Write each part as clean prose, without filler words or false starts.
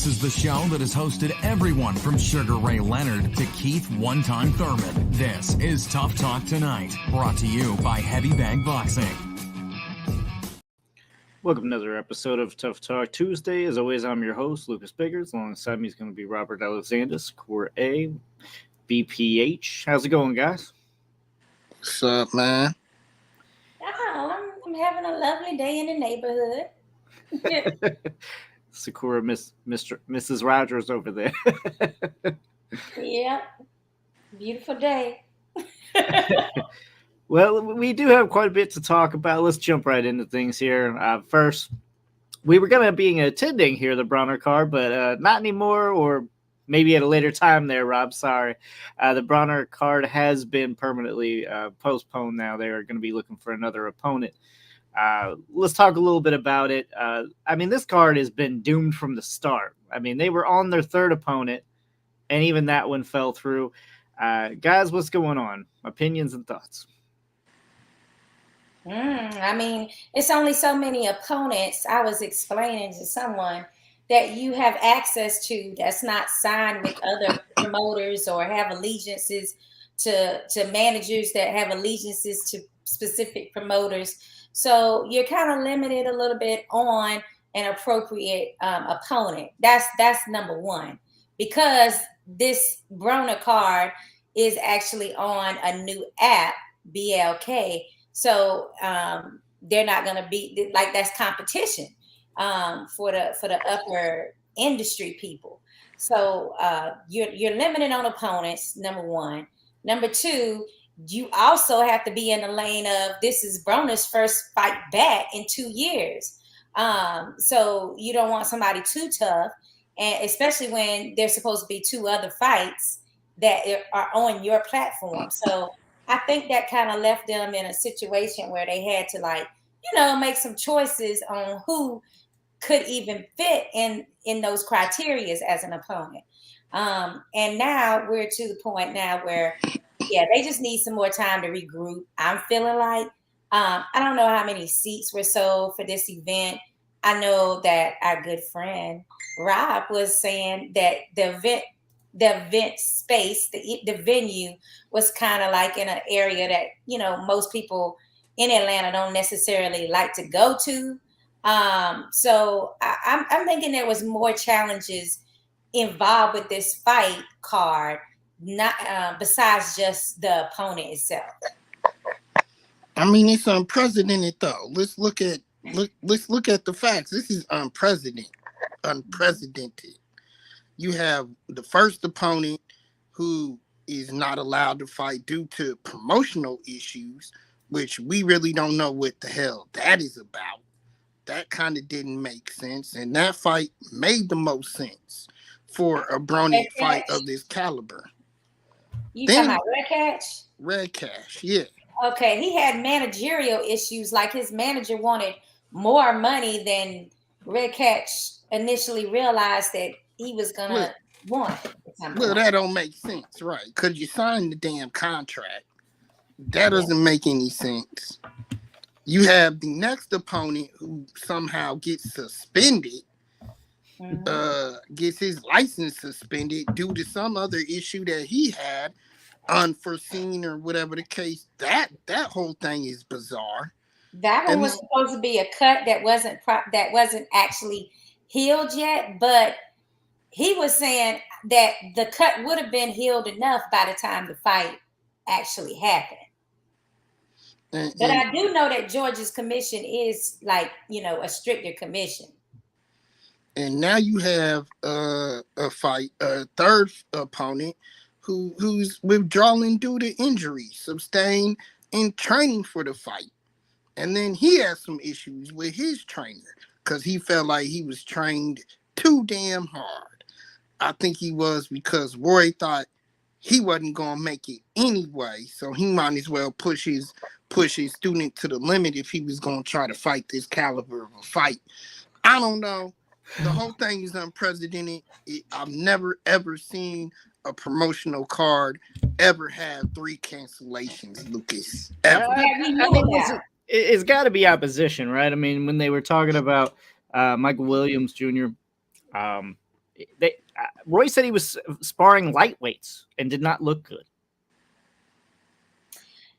This is the show that has hosted everyone from Sugar Ray Leonard to Keith One-Time Thurman. This is Tough Talk Tonight, brought to you by Heavy Bag Boxing. Welcome to another episode of Tough Talk Tuesday. As always, I'm your host, Lucas Biggers. Alongside me is going to be Robert Alexander, Core A, BPH. How's it going, guys? What's up, man? Oh, I'm having a lovely day in the neighborhood. Sakura, Mrs. Rogers over there. Yeah, beautiful day. Well, we do have quite a bit to talk about. Let's jump right into things here. First, we were going to be attending here, the Broner card, but not anymore, or maybe at a later time there, Rob. Sorry. The Broner card has been permanently postponed now. They are going to be looking for another opponent. Let's talk a little bit about it. This card has been doomed from the start. They were on their third opponent, and even that one fell through. Guys, what's going on? Opinions and thoughts. It's only so many opponents. I was explaining to someone that you have access to that's not signed with other promoters or have allegiances to managers that have allegiances to specific promoters. So you're kind of limited a little bit on an appropriate opponent. That's number one, because this Broner card is actually on a new app, BLK. So they're not going to be like, that's competition for the upper industry people. So you're limited on opponents, number one. Number two, you also have to be in the lane of, this is Broner's first fight back in 2 years. So you don't want somebody too tough, and especially when there's supposed to be 2 other fights that are on your platform. So I think that kind of left them in a situation where they had to make some choices on who could even fit in those criteria as an opponent. And now we're to the point now where, they just need some more time to regroup. I'm feeling like, I don't know how many seats were sold for this event. I know that our good friend Rob was saying that the event space, the venue was kind of like in an area that, most people in Atlanta don't necessarily like to go to. So I'm thinking there was more challenges involved with this fight card, not besides just the opponent itself. It's unprecedented though. Let's look at the facts. This is unprecedented. You have the first opponent who is not allowed to fight due to promotional issues, which we really don't know what the hell that is about. That kind of didn't make sense, and that fight made the most sense for a Broner fight of this caliber. You talking about Red Cash? Red Cash, yeah. Okay, he had managerial issues, like his manager wanted more money than Red Cash initially realized that he was gonna want. Well, that don't make sense, right? Because you signed the damn contract. That doesn't make any sense. You have the next opponent who somehow gets suspended, gets his license suspended due to some other issue that he had, unforeseen or whatever the case. That whole thing is bizarre. That one was supposed to be a cut that wasn't actually healed yet, but he was saying that the cut would have been healed enough by the time the fight actually happened. But I do know that Georgia's commission is a stricter commission. And now you have a third opponent who's withdrawing due to injury sustained in training for the fight. And then he has some issues with his trainer because he felt like he was trained too damn hard. I think he was, because Roy thought he wasn't going to make it anyway, so he might as well push his student to the limit if he was going to try to fight this caliber of a fight. I don't know. The whole thing is unprecedented. I've never, ever seen a promotional card ever have 3 cancellations, Lucas. Ever. It's got to be opposition, right? When they were talking about Michael Williams Jr., Roy said he was sparring lightweights and did not look good.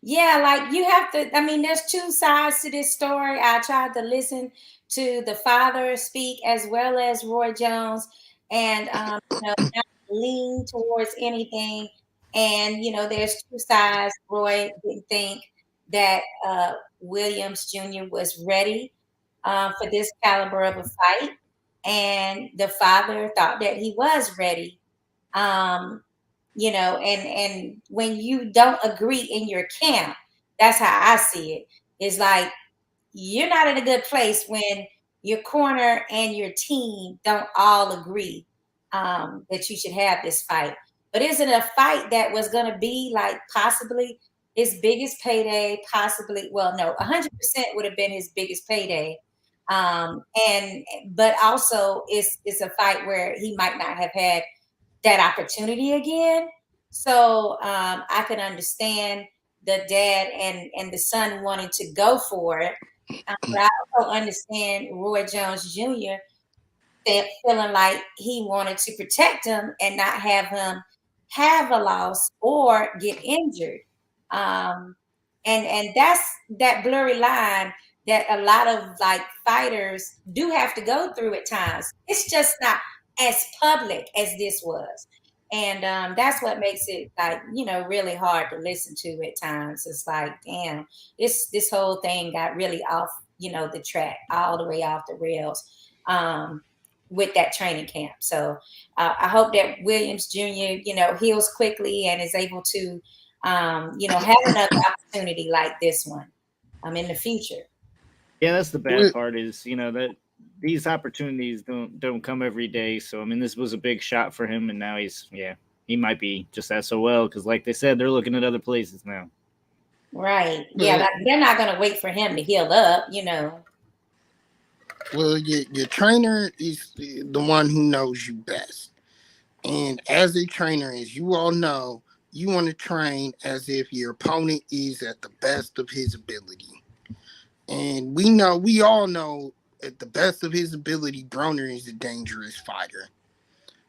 Yeah, like you have to. I mean, there's two sides to this story. I tried to listen to the father speak as well as Roy Jones, and not lean towards anything. And there's two sides. Roy didn't think that Williams Jr. was ready for this caliber of a fight, and the father thought that he was ready. Um, and when you don't agree in your camp, that's how I see it. It's like you're not in a good place when your corner and your team don't all agree that you should have this fight. But isn't it a fight that was going to be like possibly his biggest payday? Possibly, well, no, 100% would have been his biggest payday. But also it's a fight where he might not have had that opportunity again. So I can understand the dad and the son wanting to go for it. But I also understand Roy Jones Jr. Feeling like he wanted to protect him and not have him have a loss or get injured. Um, and that's that blurry line that a lot of like fighters do have to go through at times. It's just not as public as this was. And that's what makes it like, really hard to listen to at times. It's like, damn, this whole thing got really off, the track, all the way off the rails with that training camp. So I hope that Williams Jr., heals quickly and is able to, have another opportunity like this one in the future. Yeah, that's the bad part is, that these opportunities don't come every day. So, I mean, this was a big shot for him. And now he might be just SOL because, like they said, they're looking at other places now. Right. Yeah, they're not going to wait for him to heal up, Well, your trainer is the one who knows you best. And as a trainer, as you all know, you want to train as if your opponent is at the best of his ability. And we all know at the best of his ability, Broner is a dangerous fighter.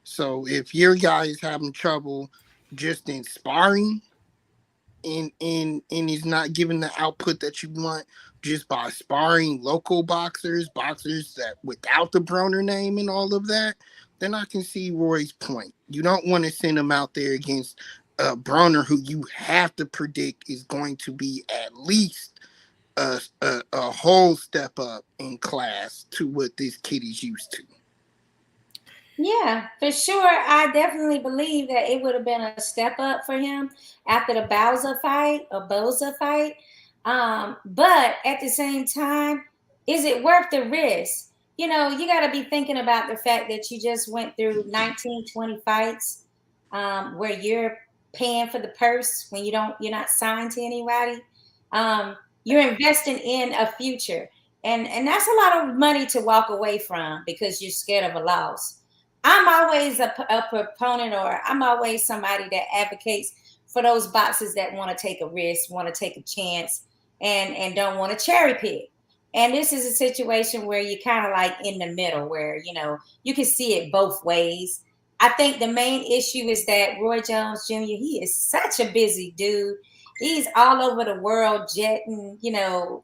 So if your guy is having trouble just in sparring and is not giving the output that you want just by sparring local boxers that without the Broner name and all of that, then I can see Roy's point. You don't want to send him out there against Broner, who you have to predict is going to be at least a whole step up in class to what this kid is used to. Yeah, for sure. I definitely believe that it would have been a step up for him after the Boza fight. But at the same time, is it worth the risk? You got to be thinking about the fact that you just went through 19, 20 fights where you're paying for the purse when you're not signed to anybody. You're investing in a future. And that's a lot of money to walk away from because you're scared of a loss. I'm always a proponent, or I'm always somebody that advocates for those boxers that want to take a risk, want to take a chance, and don't want to cherry pick. And this is a situation where you're kind of like in the middle, where you can see it both ways. I think the main issue is that Roy Jones Jr., he is such a busy dude. He's all over the world jetting.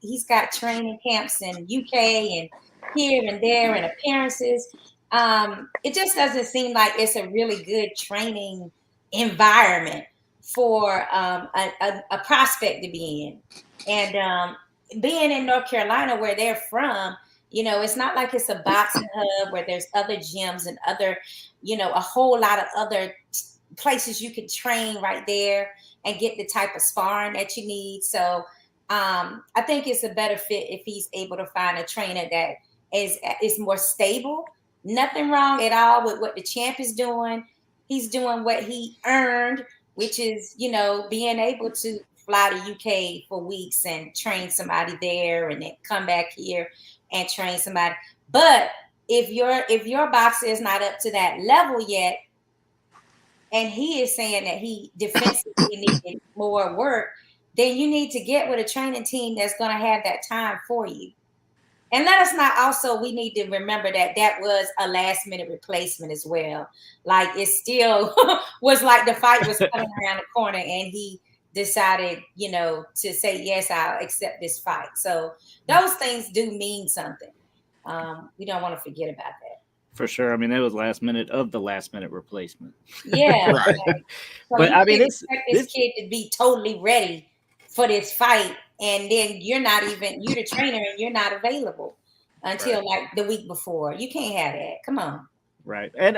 He's got training camps in UK and here and there and appearances. It just doesn't seem like it's a really good training environment for a prospect to be in. And being in North Carolina, where they're from, it's not like it's a boxing hub where there's other gyms and other, a whole lot of other places you can train right there and get the type of sparring that you need. So I think it's a better fit if he's able to find a trainer that is more stable. Nothing wrong at all with what the champ is doing. He's doing what he earned, which is, being able to fly to UK for weeks and train somebody there and then come back here and train somebody. But if your boxer is not up to that level yet, and he is saying that he defensively needed more work, then you need to get with a training team that's going to have that time for you. And let us not also, we need to remember that that was a last minute replacement as well. Like it still was like the fight was coming around the corner and he decided, to say, yes, I'll accept this fight. So those things do mean something. We don't want to forget about that. For sure. I mean, that was last minute of the last minute replacement. Yeah. Right. So But you I mean, can't expect this kid to be totally ready for this fight, and then you're the trainer and you're not available until like the week before. You can't have that. Come on. right. And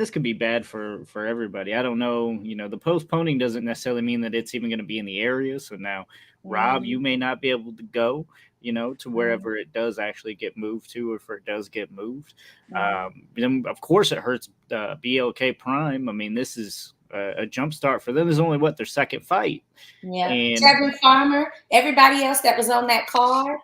this could be bad for everybody. I don't know. The postponing doesn't necessarily mean that it's even going to be in the area. So now, Rob, you may not be able to go, to wherever it does actually get moved to, if it does get moved. Then of course it hurts BLK Prime. I mean, this is a jump start for them. Is only their second fight. Yeah. And Tevin Farmer, everybody else that was on that card.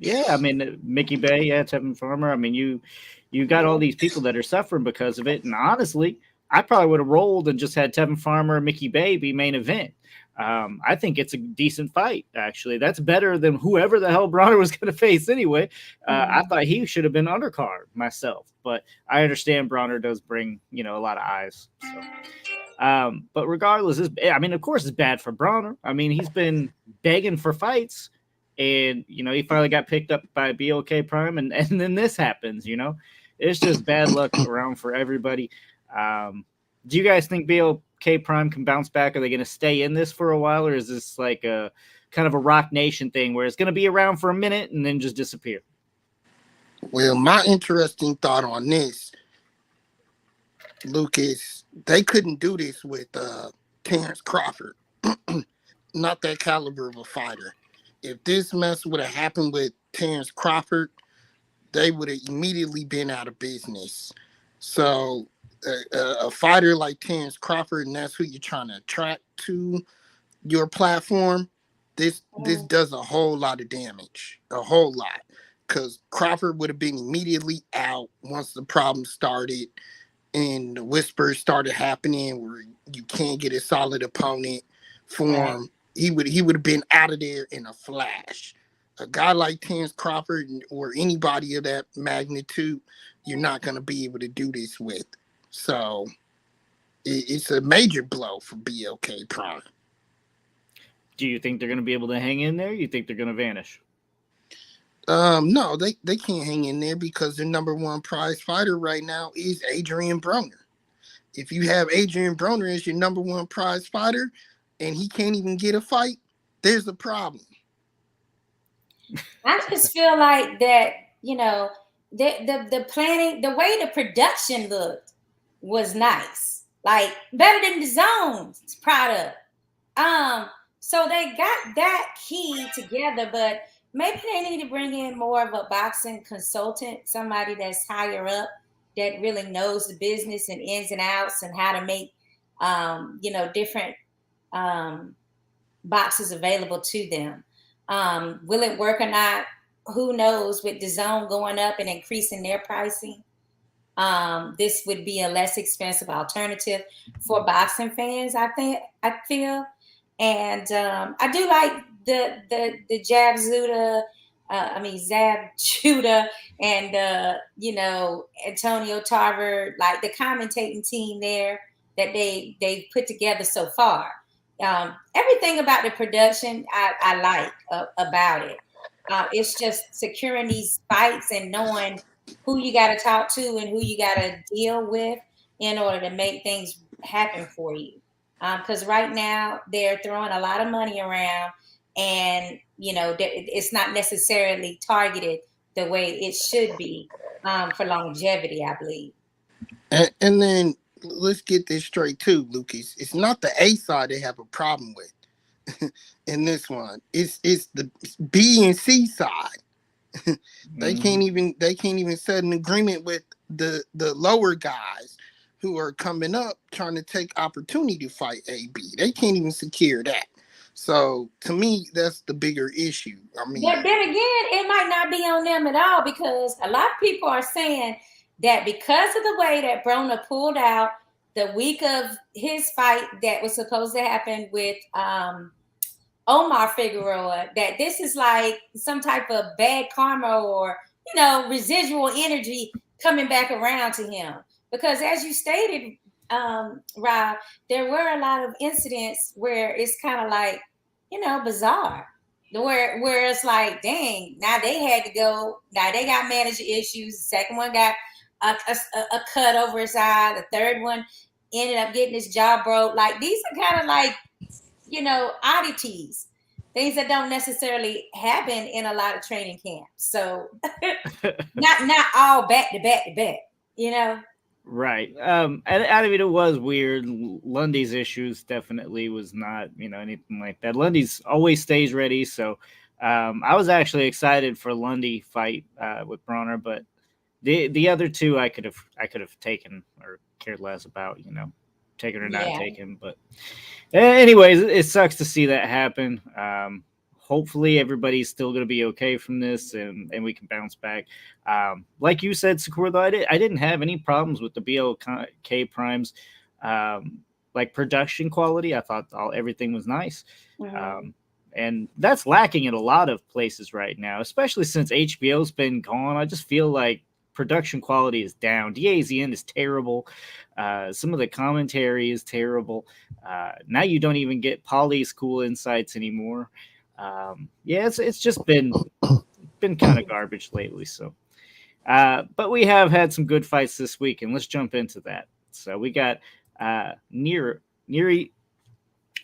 yeah, I mean, Mickey Bay, Tevin Farmer. I mean, you got all these people that are suffering because of it. And honestly, I probably would have rolled and just had Tevin Farmer and Mickey Bay be main event. I think it's a decent fight, actually. That's better than whoever the hell Broner was going to face anyway. I thought he should have been undercard myself, but I understand Broner does bring, a lot of eyes. So. But regardless, of course it's bad for Broner. I mean, he's been begging for fights, and, he finally got picked up by BLK Prime, and then this happens, It's just bad luck around for everybody. Do you guys think BLK Prime can bounce back? Are they going to stay in this for a while, or is this like a kind of a Rock Nation thing where it's going to be around for a minute and then just disappear? Well, my interesting thought on this, Lucas, they couldn't do this with Terrence Crawford. Not that caliber of a fighter. If this mess would have happened with Terrence Crawford, they would have immediately been out of business. So a fighter like Terrence Crawford, and that's who you're trying to attract to your platform, this does a whole lot of damage, a whole lot, because Crawford would have been immediately out once the problem started and the whispers started happening where you can't get a solid opponent for him. He would have been out of there in a flash. A guy like Terrence Crawford or anybody of that magnitude, you're not going to be able to do this with. So it's a major blow for BLK Prime. Do you think they're going to be able to hang in there? You think they're going to vanish? No, they can't hang in there because their number one prize fighter right now is Adrian Broner. If you have Adrian Broner as your number one prize fighter and he can't even get a fight, there's a problem. I just feel like that, the planning, the way the production looked was nice, like better than the Zone's product. So they got that key together, but maybe they need to bring in more of a boxing consultant, somebody that's higher up that really knows the business and ins and outs and how to make, different boxes available to them. Will it work or not? Who knows? With the Zone going up and increasing their pricing, this would be a less expensive alternative for boxing fans. I feel, and I do like the Zab Judah and Antonio Tarver, like the commentating team there that they put together so far. Everything about the production I like about it. It's just securing these fights and knowing who you got to talk to and who you got to deal with in order to make things happen for you. Because right now they're throwing a lot of money around, and it's not necessarily targeted the way it should be for longevity, I believe. And then let's get this straight too, Lucas. It's not the A side they have a problem with in this one. It's the B and C side. They can't even set an agreement with the lower guys who are coming up trying to take opportunity to fight AB. They can't even secure that. So to me, that's the bigger issue. I mean, but then again, it might not be on them at all, because a lot of people are saying that because of the way that Broner pulled out the week of his fight that was supposed to happen with Omar Figueroa that this is like some type of bad karma or, residual energy coming back around to him. Because as you stated, Rob, there were a lot of incidents where it's kind of like, bizarre. Where it's like, dang, now they had to go. Now they got manager issues. The second one got a cut over his eye. The third one ended up getting his jaw broke. Like, these are kind of like, oddities, things that don't necessarily happen in a lot of training camps. So not all back to back to back, Right. And I mean, it was weird. Lundy's issues definitely was not, anything like that. Lundy's always stays ready. So I was actually excited for Lundy fight with Broner, but the other two I could have taken or cared less about, taken or not taken. But anyways, it sucks to see that happen. Hopefully everybody's still going to be okay from this and we can bounce back. Like you said, Sakura, though, I didn't have any problems with the BLK primes, like production quality. I thought everything was nice. Mm-hmm. And that's lacking in a lot of places right now, especially since HBO's been gone. I just feel like production quality is down. DAZN is terrible. Some of the commentary is terrible. Now you don't even get Polly's cool insights anymore. It's just been kind of garbage lately. So, but we have had some good fights this week, and let's jump into that. So we got Nery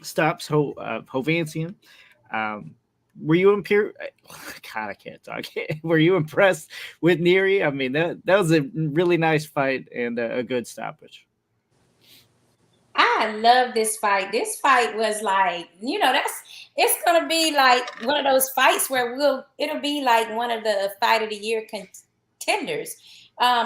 stops Hovhannisyan. Were you God, I can't talk. Were you impressed with Nery? I mean, that was a really nice fight and a good stoppage. I love this fight. This fight was like, it's gonna be like one of those fights where it'll be like one of the fight of the year contenders,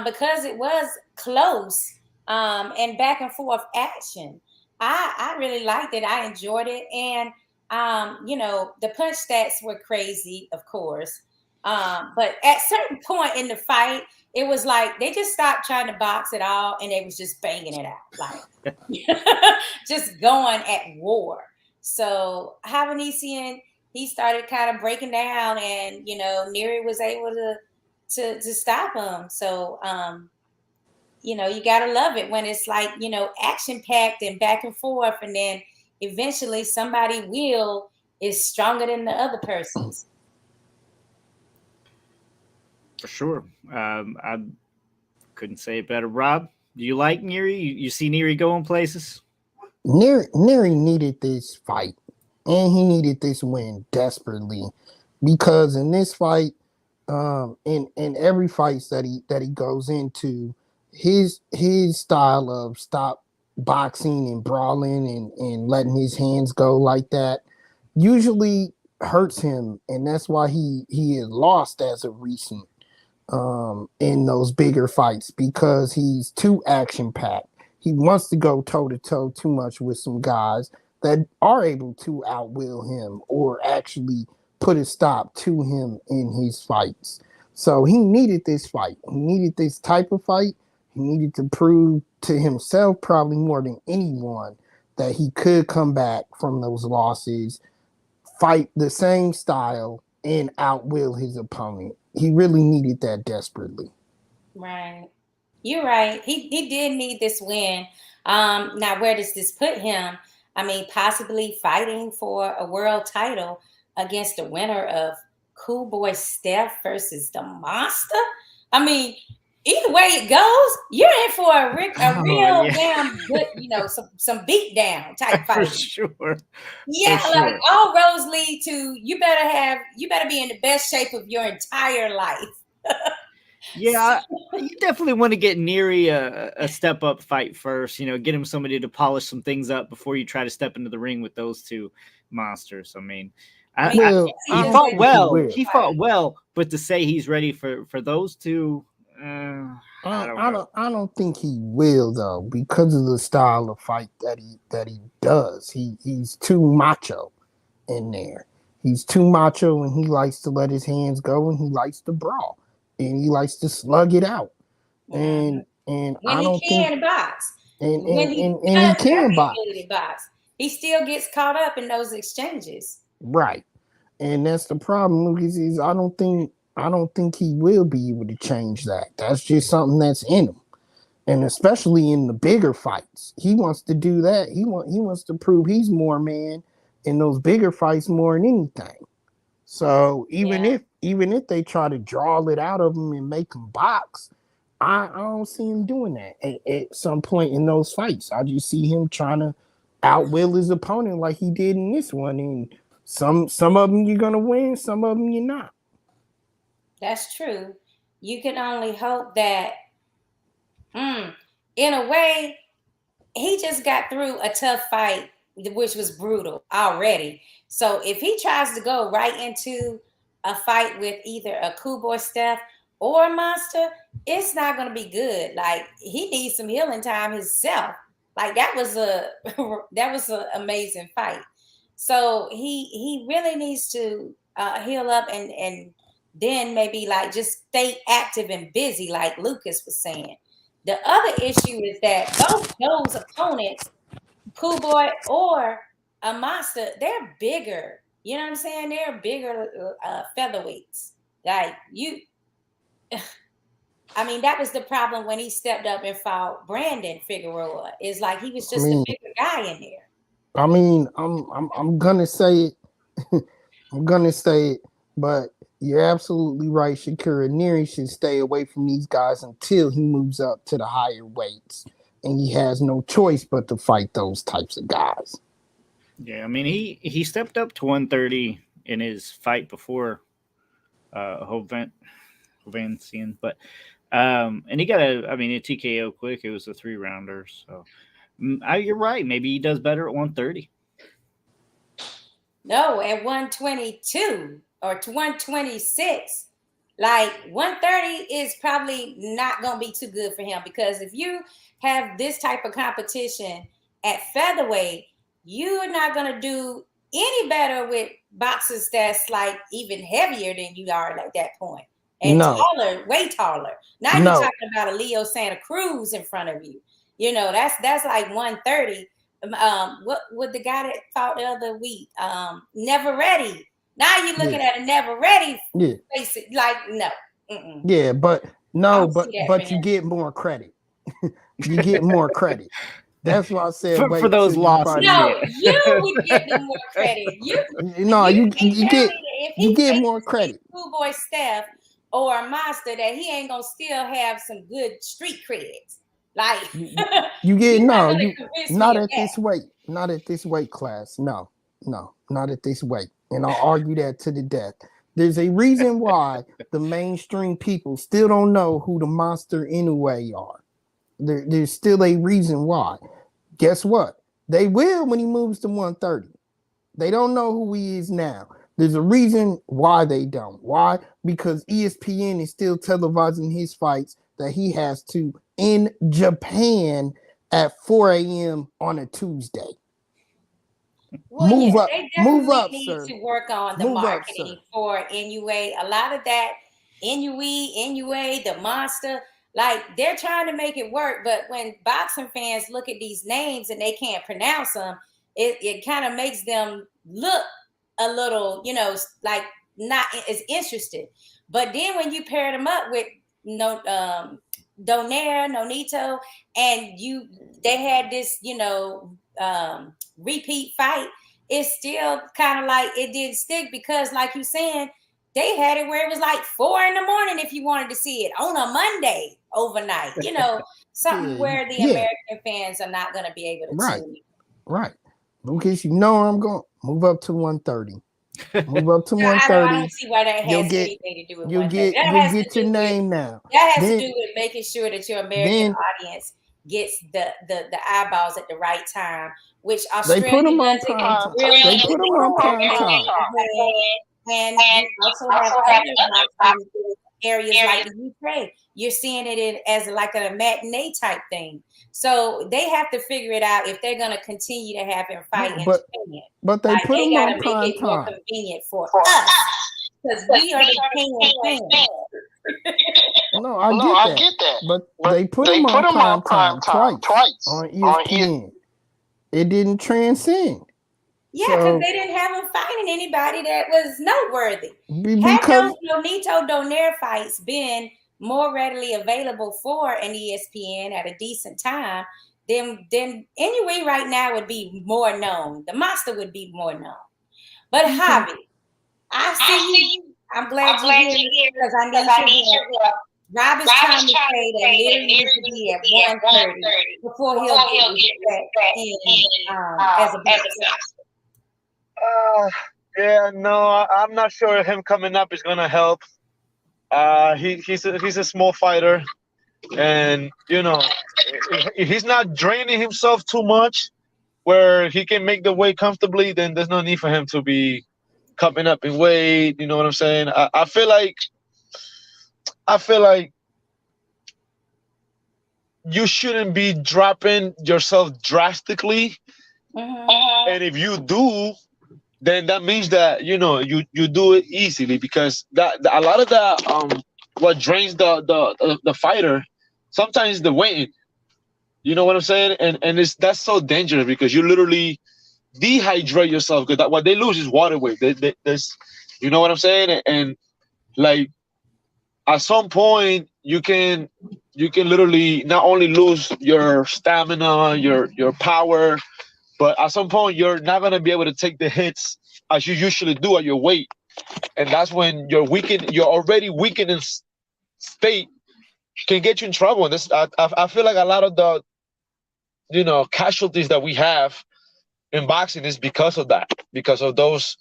because it was close, and back and forth action. I really liked it. I enjoyed it, and the punch stats were crazy, of course. But at certain point in the fight, it was like they just stopped trying to box at all, and they was just banging it out, like just going at war. So Hovhannisyan, he started kind of breaking down, and Nery was able to stop him. So you gotta love it when it's like action packed and back and forth, and then eventually somebody will is stronger than the other person's. For sure. I couldn't say it better. Rob, do you like Nery? You see Nery going places? Nery needed this fight, and he needed this win desperately, because in this fight, in every fight that he goes into, his style of stop boxing and brawling and letting his hands go like that usually hurts him, and that's why he is lost as of recent in those bigger fights, because he's too action packed. He wants to go toe to toe too much with some guys that are able to outwill him or actually put a stop to him in his fights. So he needed this fight. He needed this type of fight. He needed to prove to himself, probably more than anyone, that he could come back from those losses, fight the same style, and outwill his opponent. He really needed that desperately. Right. You're right. He did need this win. Now, where does this put him? I mean, possibly fighting for a world title against the winner of Cool Boy Steph versus the Monster. I mean, either way it goes, you're in for a real damn good, some beat down type fight. For sure. Yeah, For like sure. all roads lead to you better be in the best shape of your entire life. Yeah, you definitely want to get Nery a step up fight first. Get him somebody to polish some things up before you try to step into the ring with those two monsters. I mean, he fought well. He fought well, but to say he's ready for those two, I don't think he will, though, because of the style of fight that he does. He's too macho in there. He's too macho, and he likes to let his hands go, and he likes to brawl, and he likes to slug it out. And when I don't he can think box, and he can box. He still gets caught up in those exchanges. Right. And that's the problem, Lucas, is I don't think he will be able to change that. That's just something that's in him. And especially in the bigger fights. He wants to do that. He wants to prove he's more man in those bigger fights more than anything. So even if they try to draw it out of him and make him box, I don't see him doing that at some point in those fights. I just see him trying to outwill his opponent like he did in this one. And some of them you're gonna win, some of them you're not. That's true. You can only hope that, in a way, he just got through a tough fight, which was brutal already. So if he tries to go right into a fight with either a Kuboy Steph or a Monster, it's not going to be good. Like, he needs some healing time himself. Like, that was an amazing fight. So he really needs to heal up and then maybe like just stay active and busy, like Lucas was saying. The other issue is that both those opponents, Kuboy or a Monster, they're bigger. You know what I'm saying? They're bigger featherweights. Like I mean, that was the problem when he stepped up and fought Brandon Figueroa. It's like he was just a bigger guy in there. I mean, I'm gonna say it. I'm gonna say it, but you're absolutely right, Shakira. Nery should stay away from these guys until he moves up to the higher weights, and he has no choice but to fight those types of guys. Yeah, I mean, he stepped up to 130 in his fight before Hovhannisyan, but and he got a TKO quick. It was a 3-rounder, so you're right. Maybe he does better at 130. No, at 122 or 126. Like 130 is probably not going to be too good for him, because if you have this type of competition at featherweight, you're not going to do any better with boxers that's like even heavier than you are at that point. And taller, way taller. Now you're talking about a Leo Santa Cruz in front of you. You know, that's like 130. What the guy that fought the other week? Never Ready. Now you're looking at a Never Ready. Yeah. Like, no. Yeah, but you get more credit. You get more credit. That's why I said for those losses. No, you would get them more credit. You get more credit. Kuboy Steph or a Monster, that he ain't gonna still have some good street creds. Like you get not at this weight. Not at this weight class. No, not at this weight. And I'll argue that to the death. There's a reason why the mainstream people still don't know who the Monster Inoue are. There's still a reason why. Guess what? They will when he moves to 130. They don't know who he is now. There's a reason why they don't. Why? Because ESPN is still televising his fights that he has to in Japan at 4 a.m. on a Tuesday. Well, move up, need sir. To work on the marketing for Inoue. A lot of that Inoue, the Monster, like they're trying to make it work. But when boxing fans look at these names and they can't pronounce them, it kind of makes them look a little, like not as interested. But then when you pair them up with Donaire, Nonito, and they had this, repeat fight, it's still kind of like it didn't stick, because like you saying, they had it where it was like 4 a.m. if you wanted to see it on a Monday overnight, something where the American fans are not going to be able to tune in. Right. Lucas, where I'm going. Move up to 130. Move up to 130. I don't see why that has anything to do with 130. You'll get your name now. That has to do with making sure that your American audience gets the eyeballs at the right time, which Australia they put them on prime. They put them on prime time. And you also have other areas like the UK. You're seeing it as like a matinee type thing. So they have to figure it out if they're going to continue to have him fight in Japan. But they put them on prime time. They got to make it more convenient for us, because we are the Japan fans. No, I get that. But they put them on prime time twice on ESPN. It didn't transcend. Yeah, because So they didn't have him fighting anybody that was noteworthy. Had because those Nonito Donaire fights been more readily available for an ESPN at a decent time, then anyway right now would be more known. The monster would be more known. But okay. Javi, I see you. I'm glad you're here because I need your help. Rob is trying to say that Nery needs to be at 130 before he'll get respect in as a boxer. Yeah, no, I'm not sure him coming up is gonna help. He's a small fighter, and if he's not draining himself too much, where he can make the weight comfortably, then there's no need for him to be coming up in weight. You know what I'm saying? I feel like you shouldn't be dropping yourself drastically, and if you do, then that means that you do it easily, because that a lot of that what drains the fighter sometimes the weight. You know what I'm saying? And that's so dangerous, because you literally dehydrate yourself, because what they lose is water weight. There's, you know what I'm saying? And like at some point you can literally not only lose your stamina, your power, but at some point you're not gonna be able to take the hits as you usually do at your weight, and that's when you're already weakened in state can get you in trouble. And I feel like a lot of the casualties that we have in boxing is because of that, because of those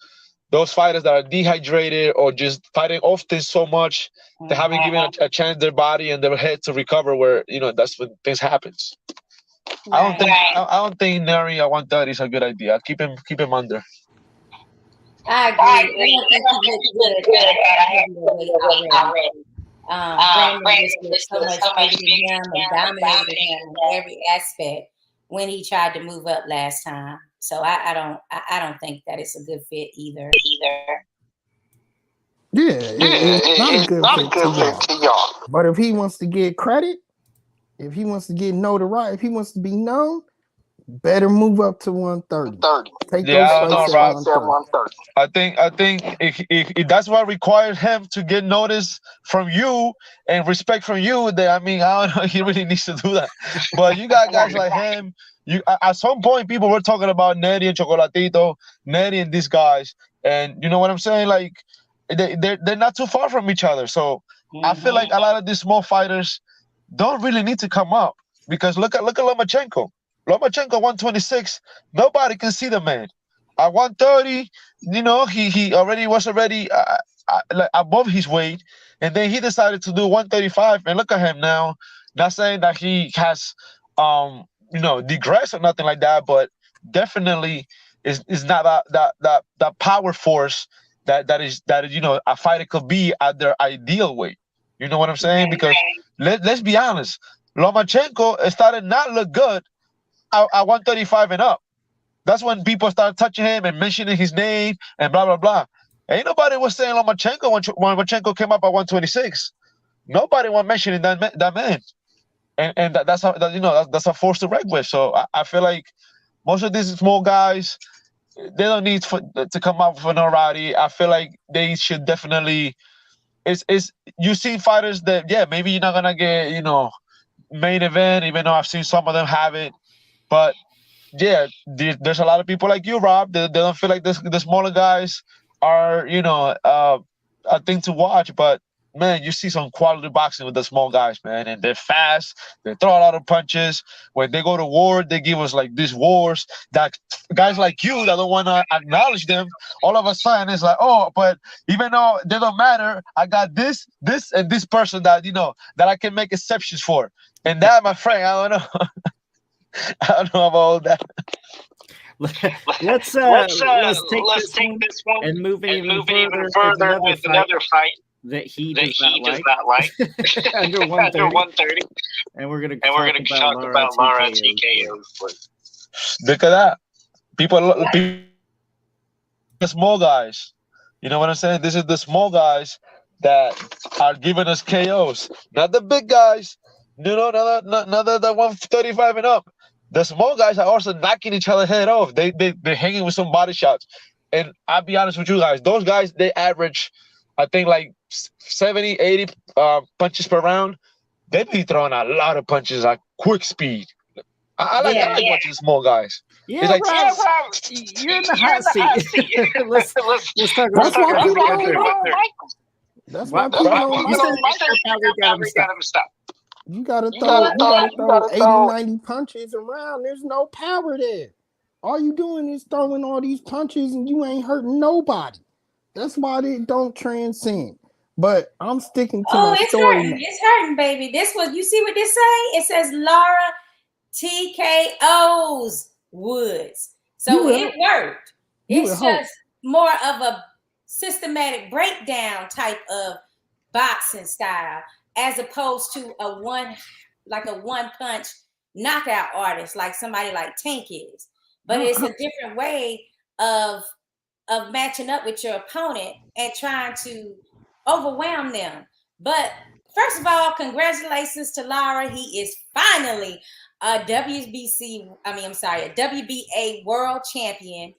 fighters that are dehydrated or just fighting often so much they haven't given a chance their body and their head to recover. Where that's when things happens. I don't think Nery at 130 is a good idea. Keep him under. I agree. I don't think he looks good at a heavyweight already. Broner just looked so much bigger than him and dominated him in every aspect when he tried to move up last time. So I don't think that it's a good fit either. Yeah, it's not a good fit to y'all. But if he wants to get credit, if he wants to get notoriety, if he wants to be known, better move up to 130. Take those fights at 130. I think if that's what requires him to get notice from you and respect from you, then I don't know, he really needs to do that. But you got guys like him. At some point, people were talking about Nery and Chocolatito, Nery and these guys, and you know what I'm saying? Like they're not too far from each other. So I feel like a lot of these small fighters don't really need to come up, because look at Lomachenko. Lomachenko 126, nobody can see the man. At 130, he already was like above his weight, and then he decided to do 135, and look at him now. Not saying that he has digressed or nothing like that, but definitely is not that power force that is a fighter could be at their ideal weight. You know what I'm saying? Because let's be honest, Lomachenko started not look good at 135 and up. That's when people start touching him and mentioning his name and blah blah blah. Ain't nobody was saying Lomachenko when Lomachenko came up at 126. Nobody was mentioning that man, and that's that's a force to reckon with. So I feel like most of these small guys, they don't need to come up for notoriety. I feel like they should definitely. It's you see fighters that maybe you're not gonna get main event, even though I've seen some of them have it. But there's a lot of people like you, Rob. They don't feel like the smaller guys are a thing to watch. But man, you see some quality boxing with the small guys, man, and they're fast. They throw a lot of punches. When they go to war, they give us like these wars that guys like you that don't want to acknowledge them. All of a sudden, it's like, oh, but even though they don't matter, I got this, and this person that that I can make exceptions for. And that, my friend, I don't know. I don't know about all that. Let's take this one and move even further with another fight that he does not like. under 130. And we're gonna talk about Lara TKO. Look at that. People, the small guys. You know what I'm saying? This is the small guys that are giving us KOs, not the big guys. Not the 135 and up. the small guys are also knocking each other head off. They're hanging with some body shots. And I'll be honest with you guys, those guys, they average, I think, like 70, 80 punches per round. They be throwing a lot of punches at quick speed. I like watching small guys. Yeah, It's like, Rob, you're in the hot seat. let's talk about That's why that. people don't like him. That's why people don't You like said him. got him stop. You gotta throw 80, 90 punches around. There's no power there. All you doing is throwing all these punches and you ain't hurting nobody. That's why they don't transcend. But I'm sticking to my story. It's hurting, baby. This was, you see what this say? It says Lara TKOs Woods. So it worked. It's just more of a systematic breakdown type of boxing style, as opposed to a one punch knockout artist like somebody like Tank is. But it's a different way of matching up with your opponent and trying to overwhelm them. But first of all, congratulations to Lara. He is finally a WBA world champion.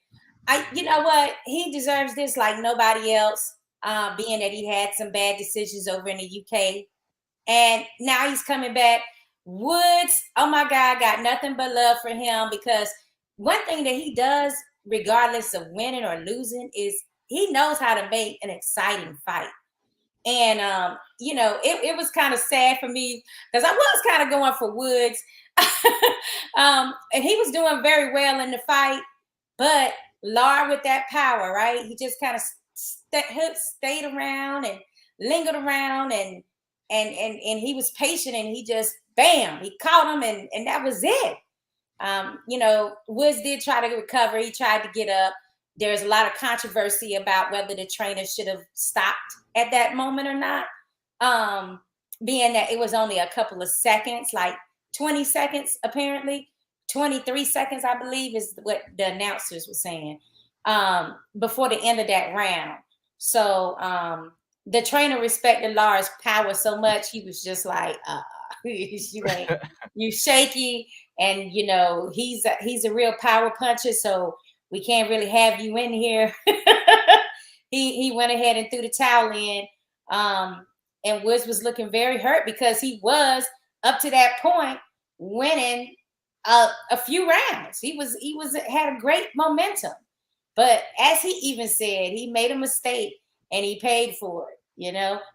You know what? He deserves this like nobody else, being that he had some bad decisions over in the UK. And now he's coming back. Woods, oh my God, got nothing but love for him, because one thing that he does, regardless of winning or losing, is he knows how to make an exciting fight. And, it was kind of sad for me because I was kind of going for Woods. And he was doing very well in the fight, but Lara with that power, right? He just kind of stayed around and lingered around and he was patient, and he just, bam, he caught him, and that was it. Woods did try to recover. He tried to get up. There's a lot of controversy about whether the trainer should have stopped at that moment or not, being that it was only a couple of seconds, like 20 seconds, apparently. 23 seconds, I believe, is what the announcers were saying, before the end of that round. So the trainer respected Lara's power so much, he was just like, you shaky, and he's a real power puncher, so we can't really have you in here. He went ahead and threw the towel in, and Woods was looking very hurt because he was up to that point winning a few rounds. He had a great momentum, but as he even said, he made a mistake and he paid for it.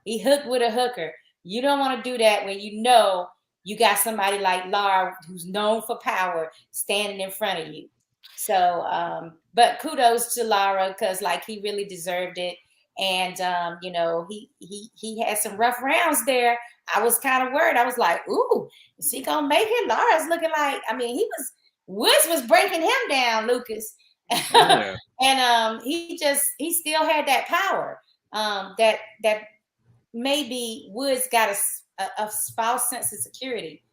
He hooked with a hooker. You don't want to do that when you got somebody like Lara, who's known for power, standing in front of you. So, but kudos to Lara, because he really deserved it. And he had some rough rounds there. I was kind of worried. I was like, ooh, is he gonna make it? Lara's looking like, Woods was breaking him down, Lucas. Yeah. And he still had that power. That maybe Woods got a false sense of security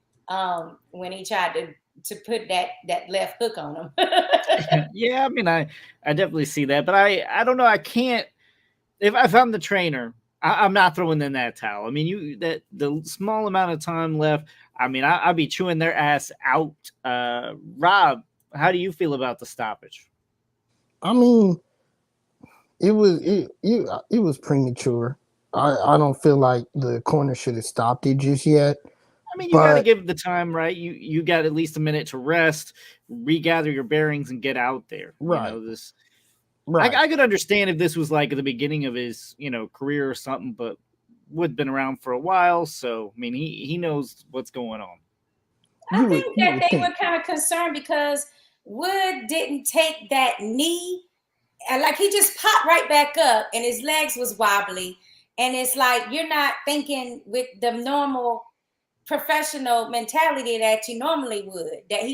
when he tried to put that left hook on him. Yeah, I definitely see that, but I don't know. I can't. If I'm the trainer, I'm not throwing in that towel. The small amount of time left. I'll be chewing their ass out. Rob, how do you feel about the stoppage? It was premature. I don't feel like the corner should have stopped it just yet. You got to give it the time, right? You got at least a minute to rest, regather your bearings, and get out there. Right. Right. I could understand if this was like at the beginning of his, career or something, but Wood's been around for a while, so he knows what's going on. I think that they were kind of concerned because Wood didn't take that knee, and he just popped right back up, and his legs was wobbly, and it's like you're not thinking with the normal professional mentality that you normally would, that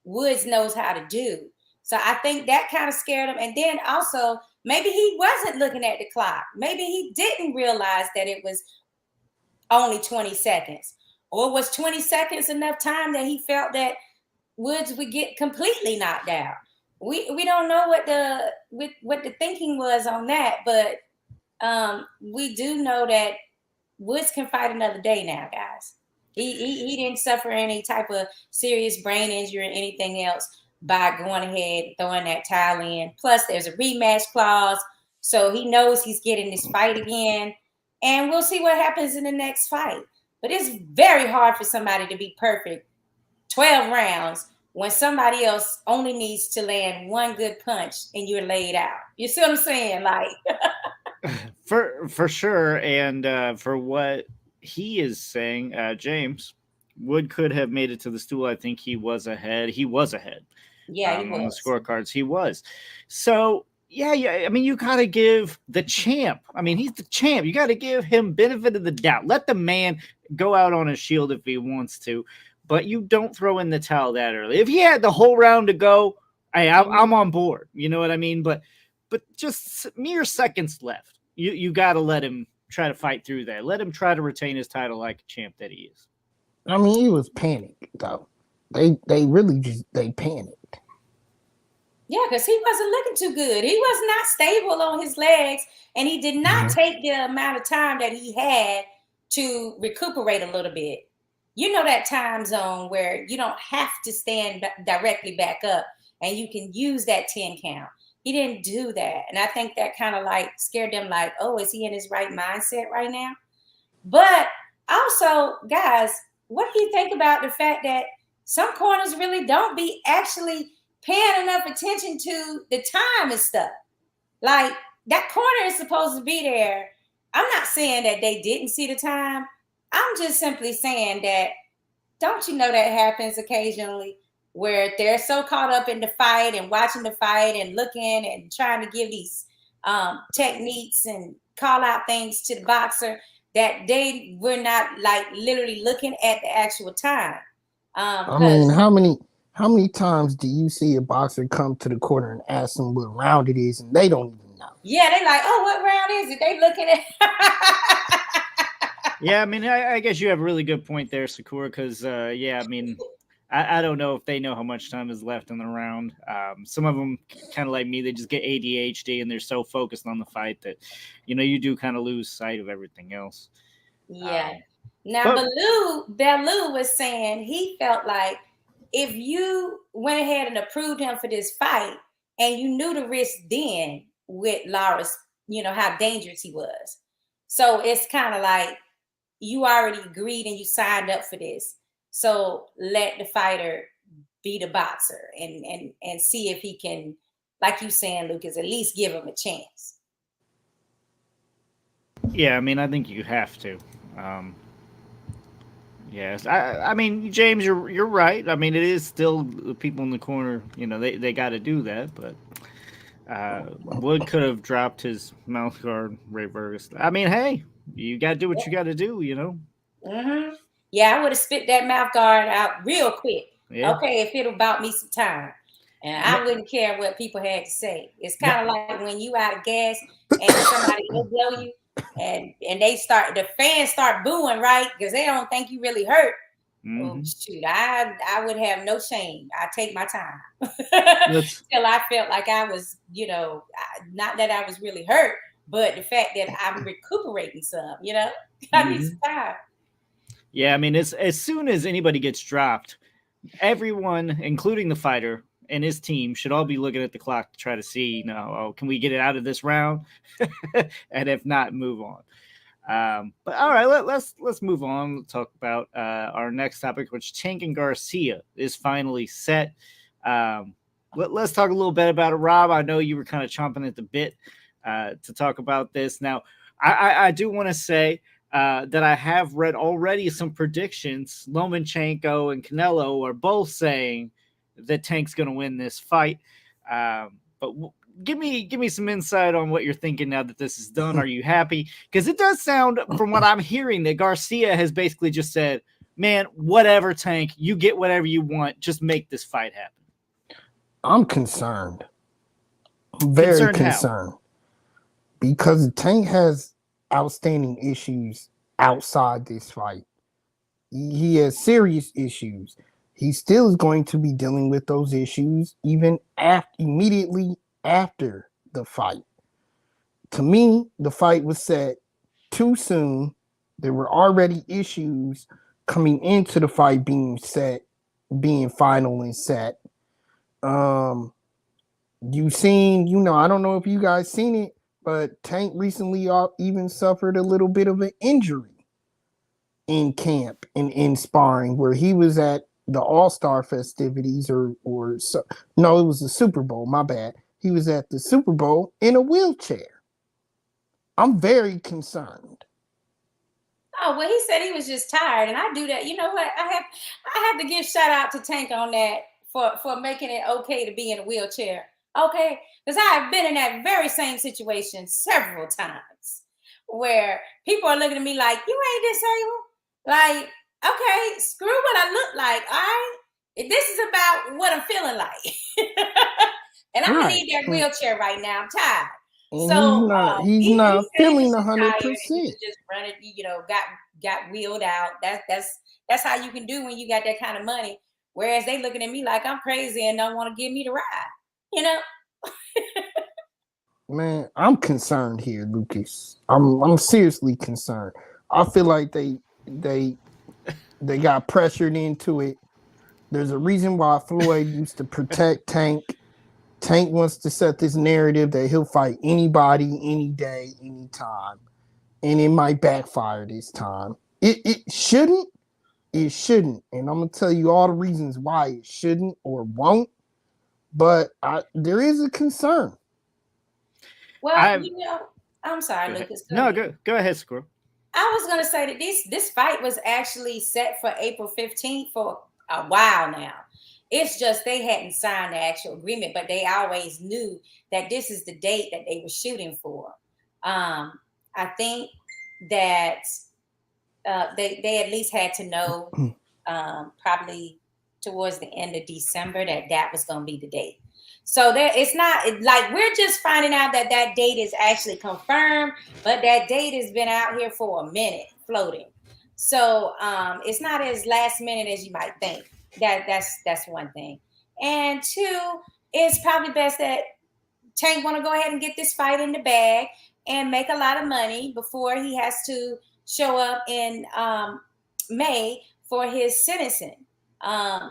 Woods knows how to do. So I think that kind of scared him. And then also, maybe he wasn't looking at the clock. Maybe he didn't realize that it was only 20 seconds. Or was 20 seconds enough time that he felt that Woods would get completely knocked out? We don't know what the thinking was on that, but we do know that Woods can fight another day now, guys. He didn't suffer any type of serious brain injury or anything else by going ahead and throwing that towel in. Plus, there's a rematch clause, so he knows he's getting this fight again, and we'll see what happens in the next fight. But it's very hard for somebody to be perfect 12 rounds when somebody else only needs to land one good punch and you're laid out. You see what I'm saying? Like, for sure, and for what he is saying, James Wood could have made it to the stool. I think he was ahead. He was ahead. yeah, he On the was. scorecards. He was. So yeah. I mean, you got to give the champ. I mean, he's the champ. You got to give him benefit of the doubt. Let the man go out on his shield if he wants to, but you don't throw in the towel that early. If he had the whole round to go, hey, I'm on board. You know what I mean? But just mere seconds left. You got to let him try to fight through that. Let him try to retain his title like a champ that he is. I mean, he was panicked though. They really just panicked. Yeah, because he wasn't looking too good. He was not stable on his legs, and he did not take the amount of time that he had to recuperate a little bit. You know that time zone where you don't have to stand directly back up, and you can use that 10 count. He didn't do that, and I think that kind of like scared them. Like, oh, is he in his right mindset right now? But also, guys, what do you think about the fact that some corners really don't be actually paying enough attention to the time and stuff? Like, that corner is supposed to be there. I'm not saying that they didn't see the time. I'm just simply saying that, don't you know that happens occasionally where they're so caught up in the fight and watching the fight and looking and trying to give these techniques and call out things to the boxer that they were not like literally looking at the actual time. I mean, how many times do you see a boxer come to the corner and ask them what round it is, and they don't even know? Yeah, they like, oh, what round is it? They looking at. Yeah, I mean, I guess you have a really good point there, Sakura, because, yeah, I mean, I don't know if they know how much time is left in the round. Some of them, kind of like me, they just get ADHD, and they're so focused on the fight that, you do kind of lose sight of everything else. Yeah. Now, Bellew was saying he felt like if you went ahead and approved him for this fight and you knew the risk then with Lara's, how dangerous he was. So it's kind of like you already agreed and you signed up for this. So let the fighter be the boxer and see if he can, like you saying, Lucas, at least give him a chance. Yeah, I mean, I think you have to. Yes, I mean, James, you're right. I mean, it is still the people in the corner. They got to do that, but Wood could have dropped his mouth guard, Ray Burgess. I mean, hey, you got to do what you got to do. Mm-hmm. Yeah, I would have spit that mouth guard out real quick. Yeah. Okay, if it'll bought me some time, and I wouldn't care what people had to say. It's kind of like when you out of gas and somebody will blow you. And the fans start booing, right? Because they don't think you really hurt. Oh, shoot, I would have no shame. I take my time till I felt like I was, not that I was really hurt, but the fact that I'm recuperating some, I need some time. Yeah, I mean, as soon as anybody gets dropped, everyone, including the fighter and his team, should all be looking at the clock to try to see, can we get it out of this round? And if not, move on. But all right, let's move on. Let's talk about our next topic, which Tank and Garcia is finally set. Let's talk a little bit about it, Rob. I know you were kind of chomping at the bit to talk about this. Now, I do want to say that I have read already some predictions. Lomachenko and Canelo are both saying that Tank's going to win this fight. But give me some insight on what you're thinking now that this is done. Are you happy? Because it does sound, from what I'm hearing, that Garcia has basically just said, man, whatever, Tank, you get whatever you want. Just make this fight happen. I'm concerned. Very concerned. Because Tank has outstanding issues outside this fight. He has serious issues. He still is going to be dealing with those issues even immediately after the fight. To me, the fight was set too soon. There were already issues coming into the fight being final and set. You seen, I don't know if you guys seen it, but Tank recently even suffered a little bit of an injury in camp and in sparring, where he was at the All-Star festivities no, it was the Super Bowl, my bad. He was at the Super Bowl in a wheelchair. I'm very concerned. Oh, well, he said he was just tired, and I do that. You know what? I have to give shout out to Tank on that for making it okay to be in a wheelchair. Okay, because I have been in that very same situation several times where people are looking at me like, you ain't disabled. Like, okay, screw what I look like. All right, this is about what I'm feeling like, and I'm gonna need that wheelchair right now. I'm tired. And So he's not feeling 100%. Just run it, got wheeled out. That's how you can do when you got that kind of money. Whereas they looking at me like I'm crazy and don't want to give me the ride. Man, I'm concerned here, Lucas. I'm seriously concerned. I feel like they got pressured into it. There's a reason why Floyd used to protect Tank. Tank wants to set this narrative that he'll fight anybody, any day, anytime. And it might backfire this time. It shouldn't. It shouldn't. And I'm going to tell you all the reasons why it shouldn't or won't. But there is a concern. Well, I'm sorry, Lucas. Go ahead, Squirrel. I was going to say that this fight was actually set for April 15th for a while now. It's just they hadn't signed the actual agreement, but they always knew that this is the date that they were shooting for. I think that they at least had to know probably towards the end of December that was going to be the date. So it's not like we're just finding out that date is actually confirmed, but that date has been out here for a minute floating. So it's not as last minute as you might think. That's one thing. And two, it's probably best that Tank want to go ahead and get this fight in the bag and make a lot of money before he has to show up in May for his sentencing.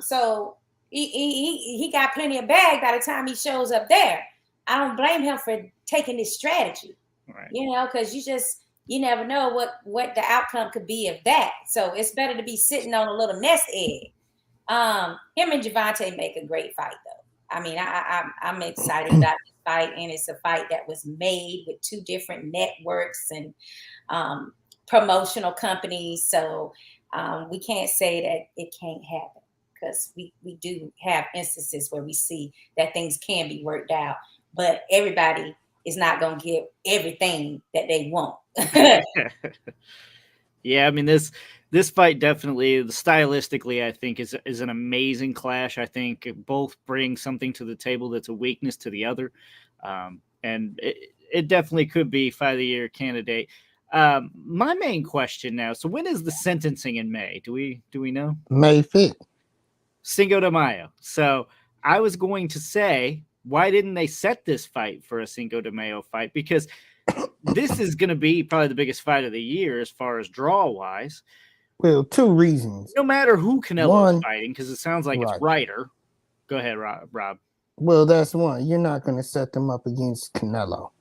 So he got plenty of bag by the time he shows up there. I don't blame him for taking this strategy, right. Because you never know what the outcome could be of that. So it's better to be sitting on a little nest egg. Him and Gervonta make a great fight, though. I mean, I'm excited about this fight, and it's a fight that was made with two different networks and promotional companies. So we can't say that it can't happen, because we do have instances where we see that things can be worked out, but everybody is not going to get everything that they want. Yeah, I mean, this fight definitely, stylistically, I think is an amazing clash. I think both bring something to the table that's a weakness to the other, and it definitely could be fight of the year candidate. My main question now: so when is the sentencing in May? Do we know? May 5th. Cinco de Mayo. So I was going to say, why didn't they set this fight for a Cinco de Mayo fight? Because this is going to be probably the biggest fight of the year as far as draw-wise. Well, two reasons. No matter who Canelo's fighting, because it sounds like it's Ryder. Go ahead, Rob. Well, that's one. You're not going to set them up against Canelo.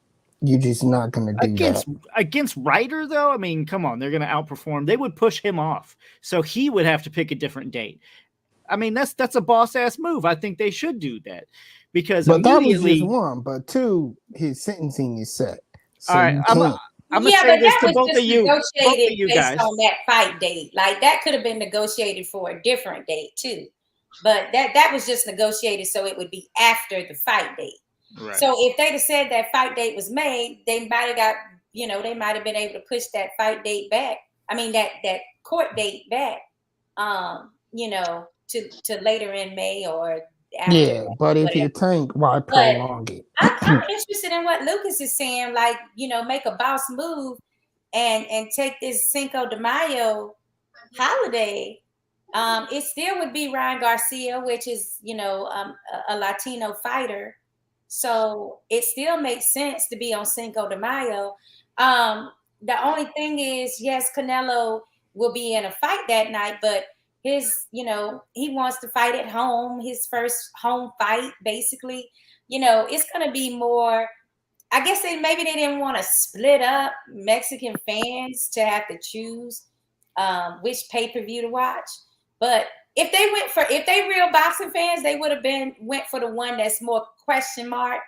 You're just not going to do that. Against Ryder, though? I mean, come on. They're going to outperform. They would push him off. So he would have to pick a different date. I mean, that's a boss-ass move. I think they should do that. But that was just one. But two, his sentencing is set. So all right, I'm gonna say this to both of you guys. On that fight date, like that could have been negotiated for a different date too, but that was just negotiated so it would be after the fight date. Right. So if they'd have said that fight date was made, they might have been able to push that fight date back. I mean that court date back, to later in May or. But if you think, why prolong it? I'm interested in what Lucas is saying, like, make a boss move and take this Cinco de Mayo holiday. It still would be Ryan Garcia, which is, a Latino fighter. So it still makes sense to be on Cinco de Mayo. The only thing is, yes, Canelo will be in a fight that night, but his, he wants to fight at home, his first home fight, basically. It's going to be more, I guess maybe they didn't want to split up Mexican fans to have to choose which pay-per-view to watch. But if they real boxing fans, they would have went for the one that's more question mark.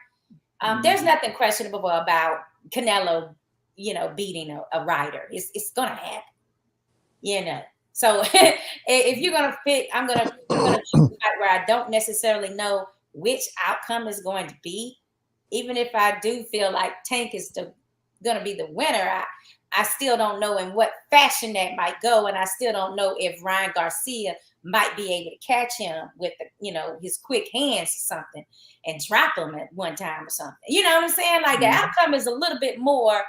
There's nothing questionable about Canelo, beating a Ryder. It's gonna happen, So if you're gonna pick, I'm gonna choose a fight where I don't necessarily know which outcome is going to be. Even if I do feel like Tank is gonna be the winner, I still don't know in what fashion that might go, and I still don't know if Ryan Garcia might be able to catch him with his quick hands or something and drop him at one time or something. You know what I'm saying? Like the outcome is a little bit more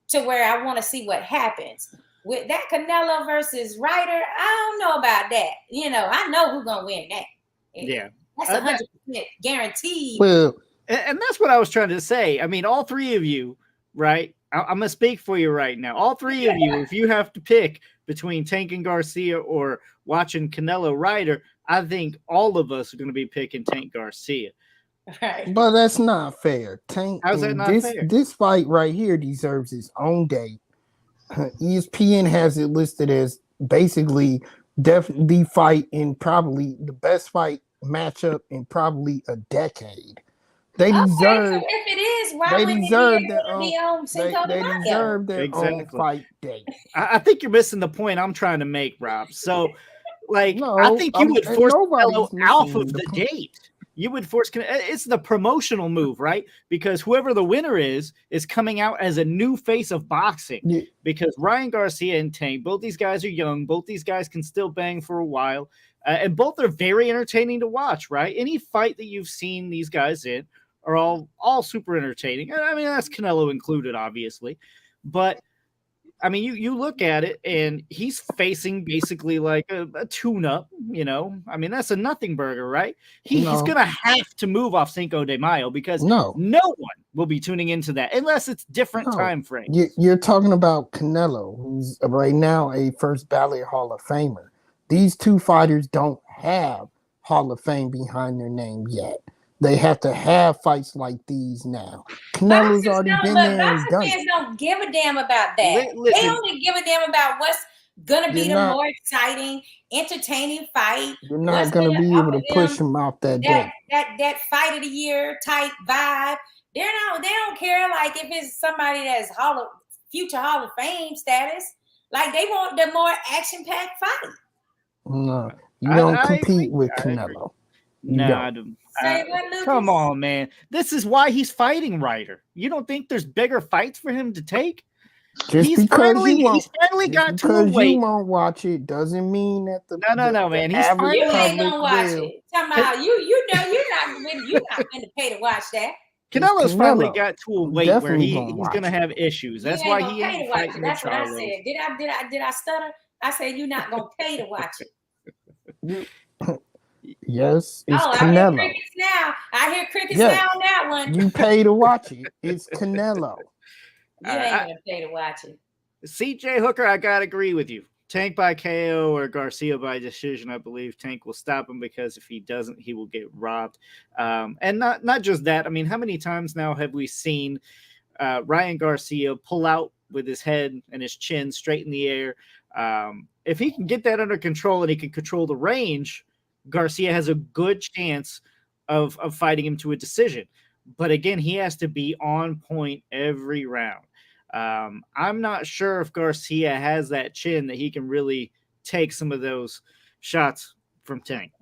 to where I want to see what happens. With that Canelo versus Ryder, I don't know about that. I know who's gonna win that. Yeah, that's 100% guaranteed. Well, and that's what I was trying to say. I mean, all three of you, right? I'm gonna speak for you right now. All three of you, if you have to pick between Tank and Garcia or watching Canelo Ryder, I think all of us are going to be picking Tank Garcia. Right. But that's not fair. Tank, how's that not fair? This fight right here deserves its own date. ESPN has it listed as basically the fight in probably the best fight matchup in probably a decade. They deserve. So if it is, why they wouldn't deserve it their be on Cinco de They Mayo? deserve their own fight date. I think you're missing the point I'm trying to make, Rob. So, No, I think you would force nobody's Canelo off of missing the date. You would force it's the promotional move, right? Because whoever the winner is coming out as a new face of boxing. Yeah. Because Ryan Garcia and Tank, both these guys are young. Both these guys can still bang for a while. And both are very entertaining to watch, right? Any fight that you've seen these guys in are all super entertaining. I mean, that's Canelo included, obviously. But I mean, you look at it, and he's facing basically like a tune-up, I mean, that's a nothing burger, right? He's going to have to move off Cinco de Mayo because no one will be tuning into that unless it's different time frames. You're talking about Canelo, who's right now a first ballot Hall of Famer. These two fighters don't have Hall of Fame behind their name yet. They have to have fights like these now. Canelo's already been there and done it. Fans don't give a damn about that. Listen, they only give a damn about what's gonna be the more exciting, entertaining fight. You're not gonna be able to push them off that day. That fight of the year type vibe. They don't care like if it's somebody that's future Hall of Fame status. Like they want the more action-packed fight. No, you don't compete with Canelo. No, I don't. Come on, man. This is why he's fighting Ryder. You don't think there's bigger fights for him to take? He's finally got to a weight. You won't watch it doesn't mean that the no, man. He's finally ain't gonna watch it. Talking about you're not going to pay to watch that. Canelo's finally got to a weight where he's going to have issues. That's why he ain't to watch it. That's what I said. Did I stutter? I said you're not going to pay to watch it. Yes, it's Canelo. I hear crickets now on that one. You pay to watch it. It's Canelo. You ain't gonna pay to watch it. CJ Hooker, I gotta agree with you. Tank by KO or Garcia by decision. I believe Tank will stop him because if he doesn't, he will get robbed. And not just that. I mean, how many times now have we seen Ryan Garcia pull out with his head and his chin straight in the air? If he can get that under control and he can control the range, Garcia has a good chance of fighting him to a decision. But again, he has to be on point every round. I'm not sure if Garcia has that chin that he can really take some of those shots from Tank.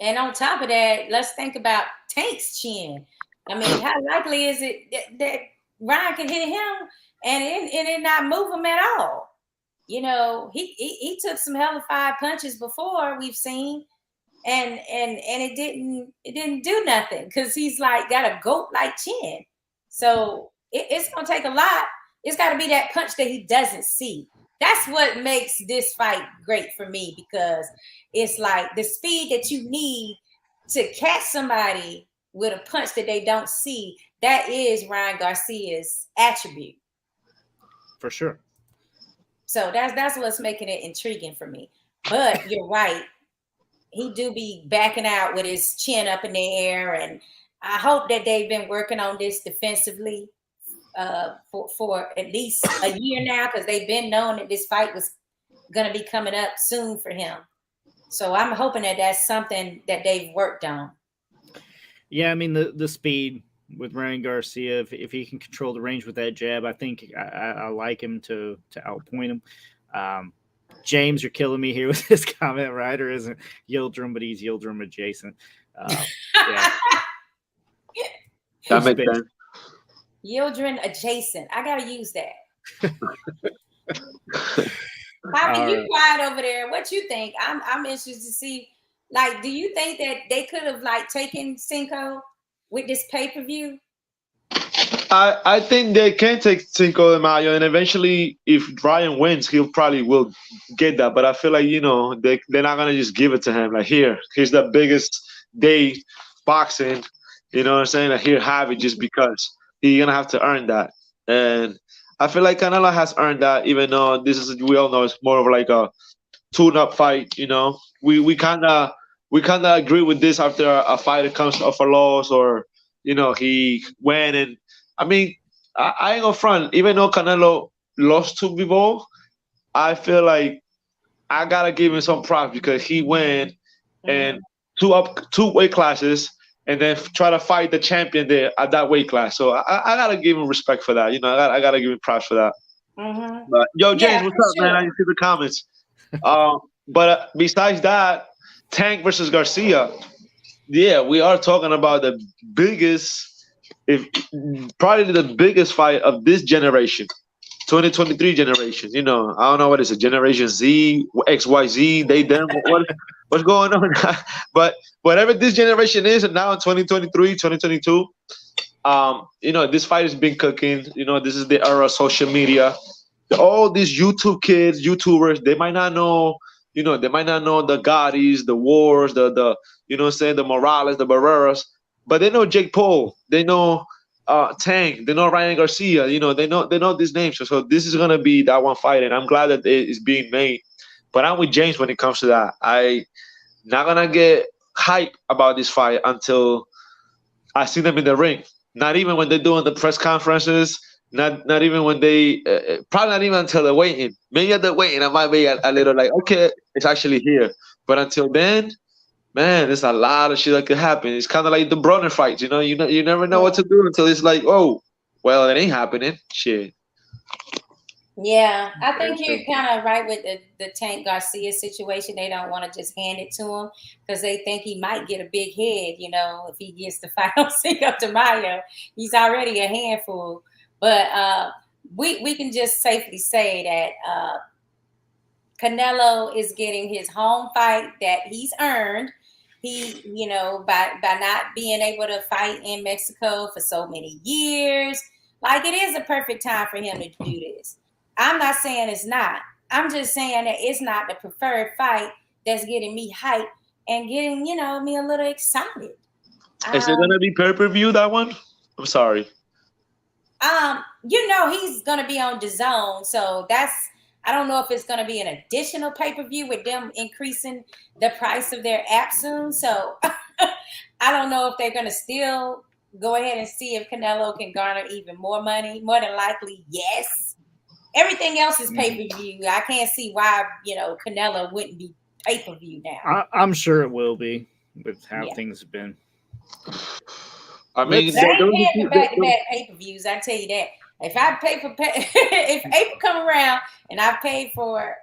And on top of that, let's think about Tank's chin. I mean, how likely is it that Ryan can hit him and it not move him at all? He took some hellified punches before we've seen. And it didn't do nothing because he's like got a goat like chin. So it's gonna take a lot. It's got to be that punch that he doesn't see. That's what makes this fight great for me because it's like the speed that you need to catch somebody with a punch that they don't see. That is Ryan Garcia's attribute. For sure. So that's what's making it intriguing for me. But you're right. He do be backing out with his chin up in the air, and I hope that they've been working on this defensively for at least a year now, because they've been knowing that this fight was going to be coming up soon for him. So I'm hoping that that's something that they've worked on. Yeah, I mean the speed with Ryan Garcia, if he can control the range with that jab, I think I like him to outpoint him. James, you're killing me here with this comment. Ryder isn't Yildirim, but he's Yildirim adjacent. Yeah. That makes sense. Yildirim adjacent. I gotta use that. Bobby, you quiet over there. What you think? I'm interested to see. Like, do you think that they could have like taken Cinco with this pay-per-view? I think they can take Cinco de Mayo, and eventually, if Ryan wins, he'll probably will get that. But I feel like they're not gonna just give it to him. Like, here's the biggest day boxing. You know what I'm saying? Like, here, have it, just because he's gonna have to earn that. And I feel like Canelo has earned that, even though we all know it's more of like a tune-up fight. We kind of agree with this after a fighter comes off a loss, or he went. And I mean, I ain't gonna front. Even though Canelo lost to Bivol, I feel like I gotta give him some props, because he went and two weight classes, and then try to fight the champion there at that weight class. So I gotta give him respect for that. I gotta give him props for that. Mm-hmm. But James, Yeah, what's up, man? I didn't see the comments. But besides that, Tank versus Garcia. Yeah, we are talking about the biggest, probably the biggest fight of this generation, 2023 generation. I don't know what is it, Generation Z, XYZ, they, them, what's going on? But whatever this generation is, and now in 2023, 2022, this fight has been cooking. This is the era of social media. All these YouTubers, they might not know. They might not know the Gaudis, the Wars, the the Morales, the Barreras, but they know Jake Paul, they know Tank, they know Ryan Garcia, they know these names. So this is gonna be that one fight, and I'm glad that it is being made. But I'm with James when it comes to that. I not gonna get hype about this fight until I see them in the ring. Not even when they're doing the press conferences. Not even when they probably not even until they're waiting. Maybe at the waiting, I might be a little like, okay, it's actually here. But until then, man, there's a lot of shit that could happen. It's kind of like the Broner fights, you never know what to do until it's like, oh, well, it ain't happening. Shit. Yeah, I think you're kind of right with the Tank Garcia situation. They don't want to just hand it to him because they think he might get a big head, if he gets the fight on Cinco de Mayo. He's already a handful. But we can just safely say that Canelo is getting his home fight that he's earned. He, by not being able to fight in Mexico for so many years, like, it is a perfect time for him to do this. I'm not saying it's not. I'm just saying that it's not the preferred fight that's getting me hyped and getting, me a little excited. Is it gonna be pay-per-view, that one? I'm sorry. He's gonna be on DAZN, so I don't know if it's gonna be an additional pay-per-view with them increasing the price of their app soon. So I don't know if they're gonna still go ahead and see if Canelo can garner even more money. More than likely, yes. Everything else is pay-per-view. I can't see why Canelo wouldn't be pay-per-view now. I'm sure it will be with how things have been. I mean, they ain't paying for back-to-back pay-per-views. I tell you that. If I pay for if April come around and I paid for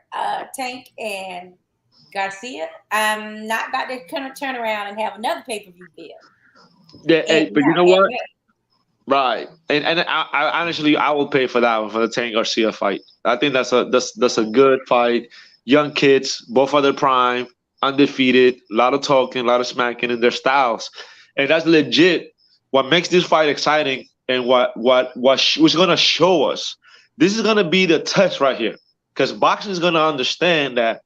Tank and Garcia, I'm not about to turn around and have another pay-per-view deal. Yeah, but you know what? Right, and I honestly, I will pay for that one, for the Tank Garcia fight. I think that's a good fight. Young kids, both at their prime, undefeated, a lot of talking, a lot of smacking in their styles, and that's legit. What makes this fight exciting, and what was going to show us, this is going to be the test right here, because boxing is going to understand that,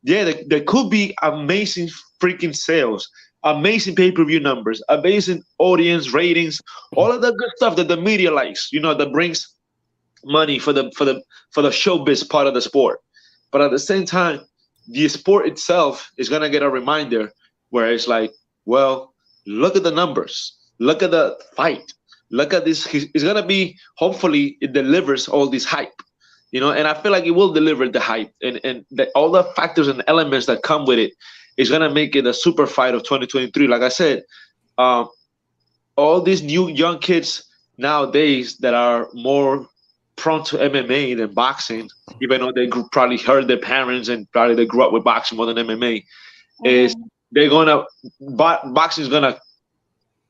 yeah, there could be amazing freaking sales, amazing pay-per-view numbers, amazing audience ratings, all of the good stuff that the media likes, that brings money for the showbiz part of the sport. But at the same time, the sport itself is gonna get a reminder where it's like, well, look at the numbers, look at the fight, look at this. It's gonna be, hopefully it delivers all this hype, and I feel like it will deliver the hype and all the factors and elements that come with it is gonna make it a super fight of 2023. Like I said, all these new young kids nowadays that are more prone to MMA than boxing, even though they probably heard their parents and probably they grew up with boxing more than MMA, is they're gonna boxing is gonna.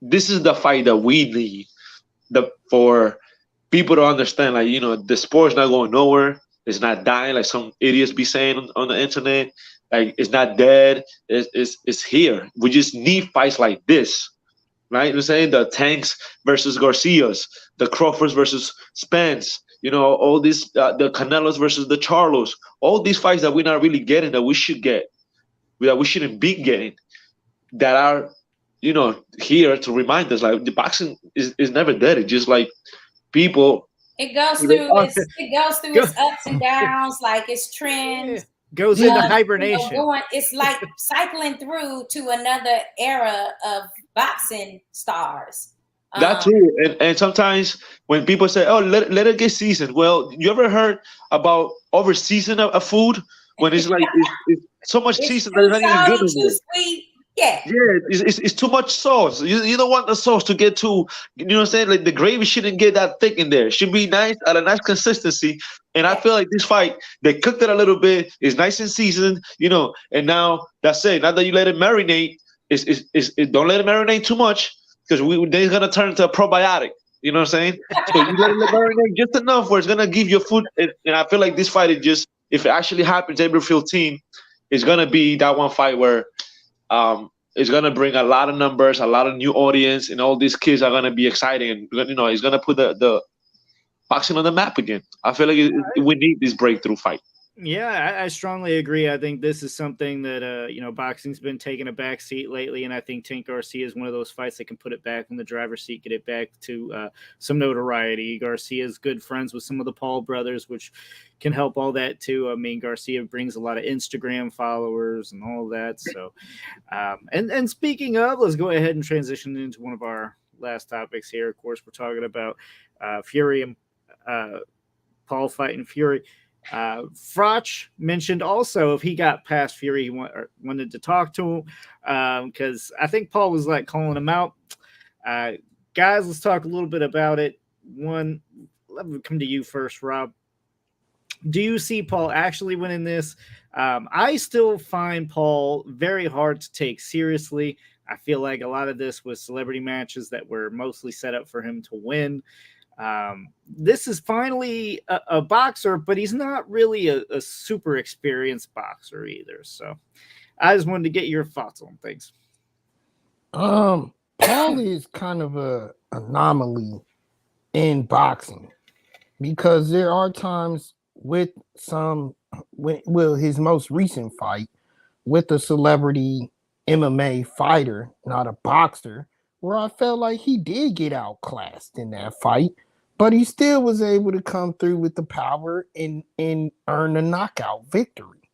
This is the fight that we need for people to understand. Like, the sport's not going nowhere. It's not dying like some idiots be saying on the internet. Like, it's not dead. It's here. We just need fights like this. Right? You're saying the Tanks versus Garcias, the Crawfords versus Spence, all these, the Canelos versus the Charlos, all these fights that we're not really getting, that we should get, that we shouldn't be getting, that are, here to remind us, like, the boxing is never dead. It's just like people. It goes through its ups and downs, like its trends. Goes into hibernation. It's like cycling through to another era of boxing stars. That too, and sometimes when people say, "Oh, let it get seasoned," well, you ever heard about over season a food when it's like it's so much season that it's not even good anymore? Sweet. Yeah, it's too much sauce. You don't want the sauce to get too, what I'm saying? Like, the gravy shouldn't get that thick in there. It should be nice, at a nice consistency. And I feel like this fight, they cooked it a little bit. It's nice and seasoned, and now that's it. Now that you let it marinate, don't let it marinate too much, because then it's gonna turn into a probiotic. You know what I'm saying? So you let it marinate just enough where it's gonna give you food. And I feel like this fight is just, if it actually happens, April 15, it's gonna be that one fight where it's gonna bring a lot of numbers, a lot of new audience, and all these kids are gonna be exciting, and it's gonna put the boxing on the map again. I feel like we need this breakthrough fight. Yeah, I strongly agree. I think this is something that boxing's been taking a back seat lately, and I think Tank Garcia is one of those fights that can put it back in the driver's seat, get it back to some notoriety. Garcia's good friends with some of the Paul brothers, which can help all that too. I mean, Garcia brings a lot of Instagram followers and all that. So, and speaking of, let's go ahead and transition into one of our last topics here. Of course, we're talking about Fury and Paul fighting Fury. Froch mentioned also if he got past Fury, he wanted to talk to him because I think Paul was like calling him out. Guys, let's talk a little bit about it. Let me come to you first, Rob. Do you see Paul actually winning this? I still find Paul very hard to take seriously. I feel like a lot of this was celebrity matches that were mostly set up for him to win. This is finally a boxer, but he's not really a super experienced boxer either. So I just wanted to get your thoughts on things. Paul is kind of a anomaly in boxing because there are times with his most recent fight with a celebrity MMA fighter, not a boxer, where I felt like he did get outclassed in that fight, but he still was able to come through with the power and earn a knockout victory.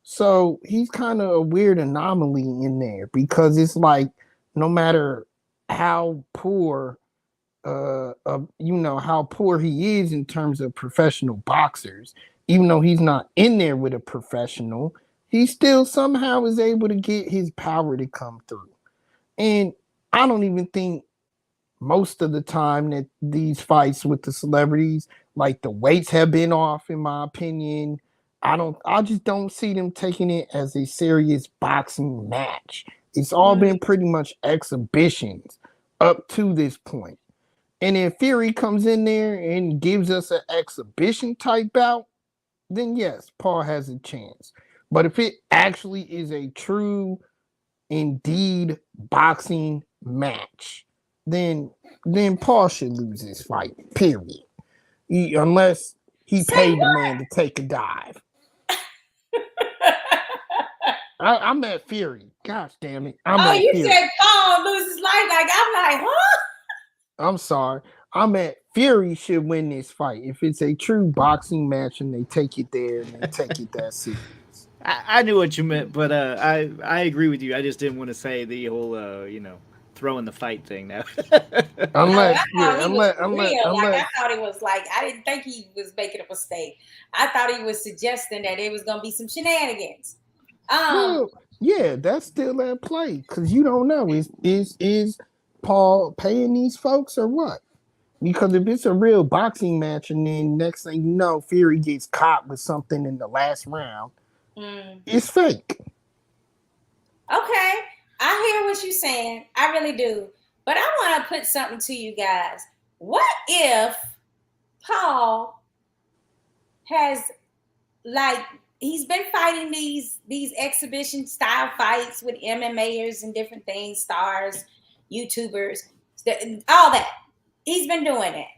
So he's kind of a weird anomaly in there because it's like no matter how poor, how poor he is in terms of professional boxers, even though he's not in there with a professional, he still somehow is able to get his power to come through. And I don't even think most of the time that these fights with the celebrities, like the weights have been off, in my opinion. I just don't see them taking it as a serious boxing match. It's all been pretty much exhibitions up to this point. And if Fury comes in there and gives us an exhibition type bout, then yes, Paul has a chance. But if it actually is a true, indeed boxing match, then Paul should lose this fight, period. Unless he paid the man to take a dive. I'm at Fury. Gosh damn it. You said Paul lose his life. Like, I'm like, huh? I'm sorry. I'm at Fury should win this fight if it's a true boxing match and they take it there and they take it that serious. I knew what you meant, but I agree with you. I just didn't want to say the whole throwing the fight thing now. Unless, I thought it was like, I didn't think he was making a mistake. I thought he was suggesting that it was going to be some shenanigans. Well, yeah, that's still at play because you don't know is Paul paying these folks or what? Because if it's a real boxing match and then next thing you know, Fury gets caught with something in the last round, it's fake. Okay, I hear what you're saying. I really do. But I want to put something to you guys. What if Paul has, like, he's been fighting these exhibition style fights with MMAers and different things, stars, YouTubers, all that. He's been doing it.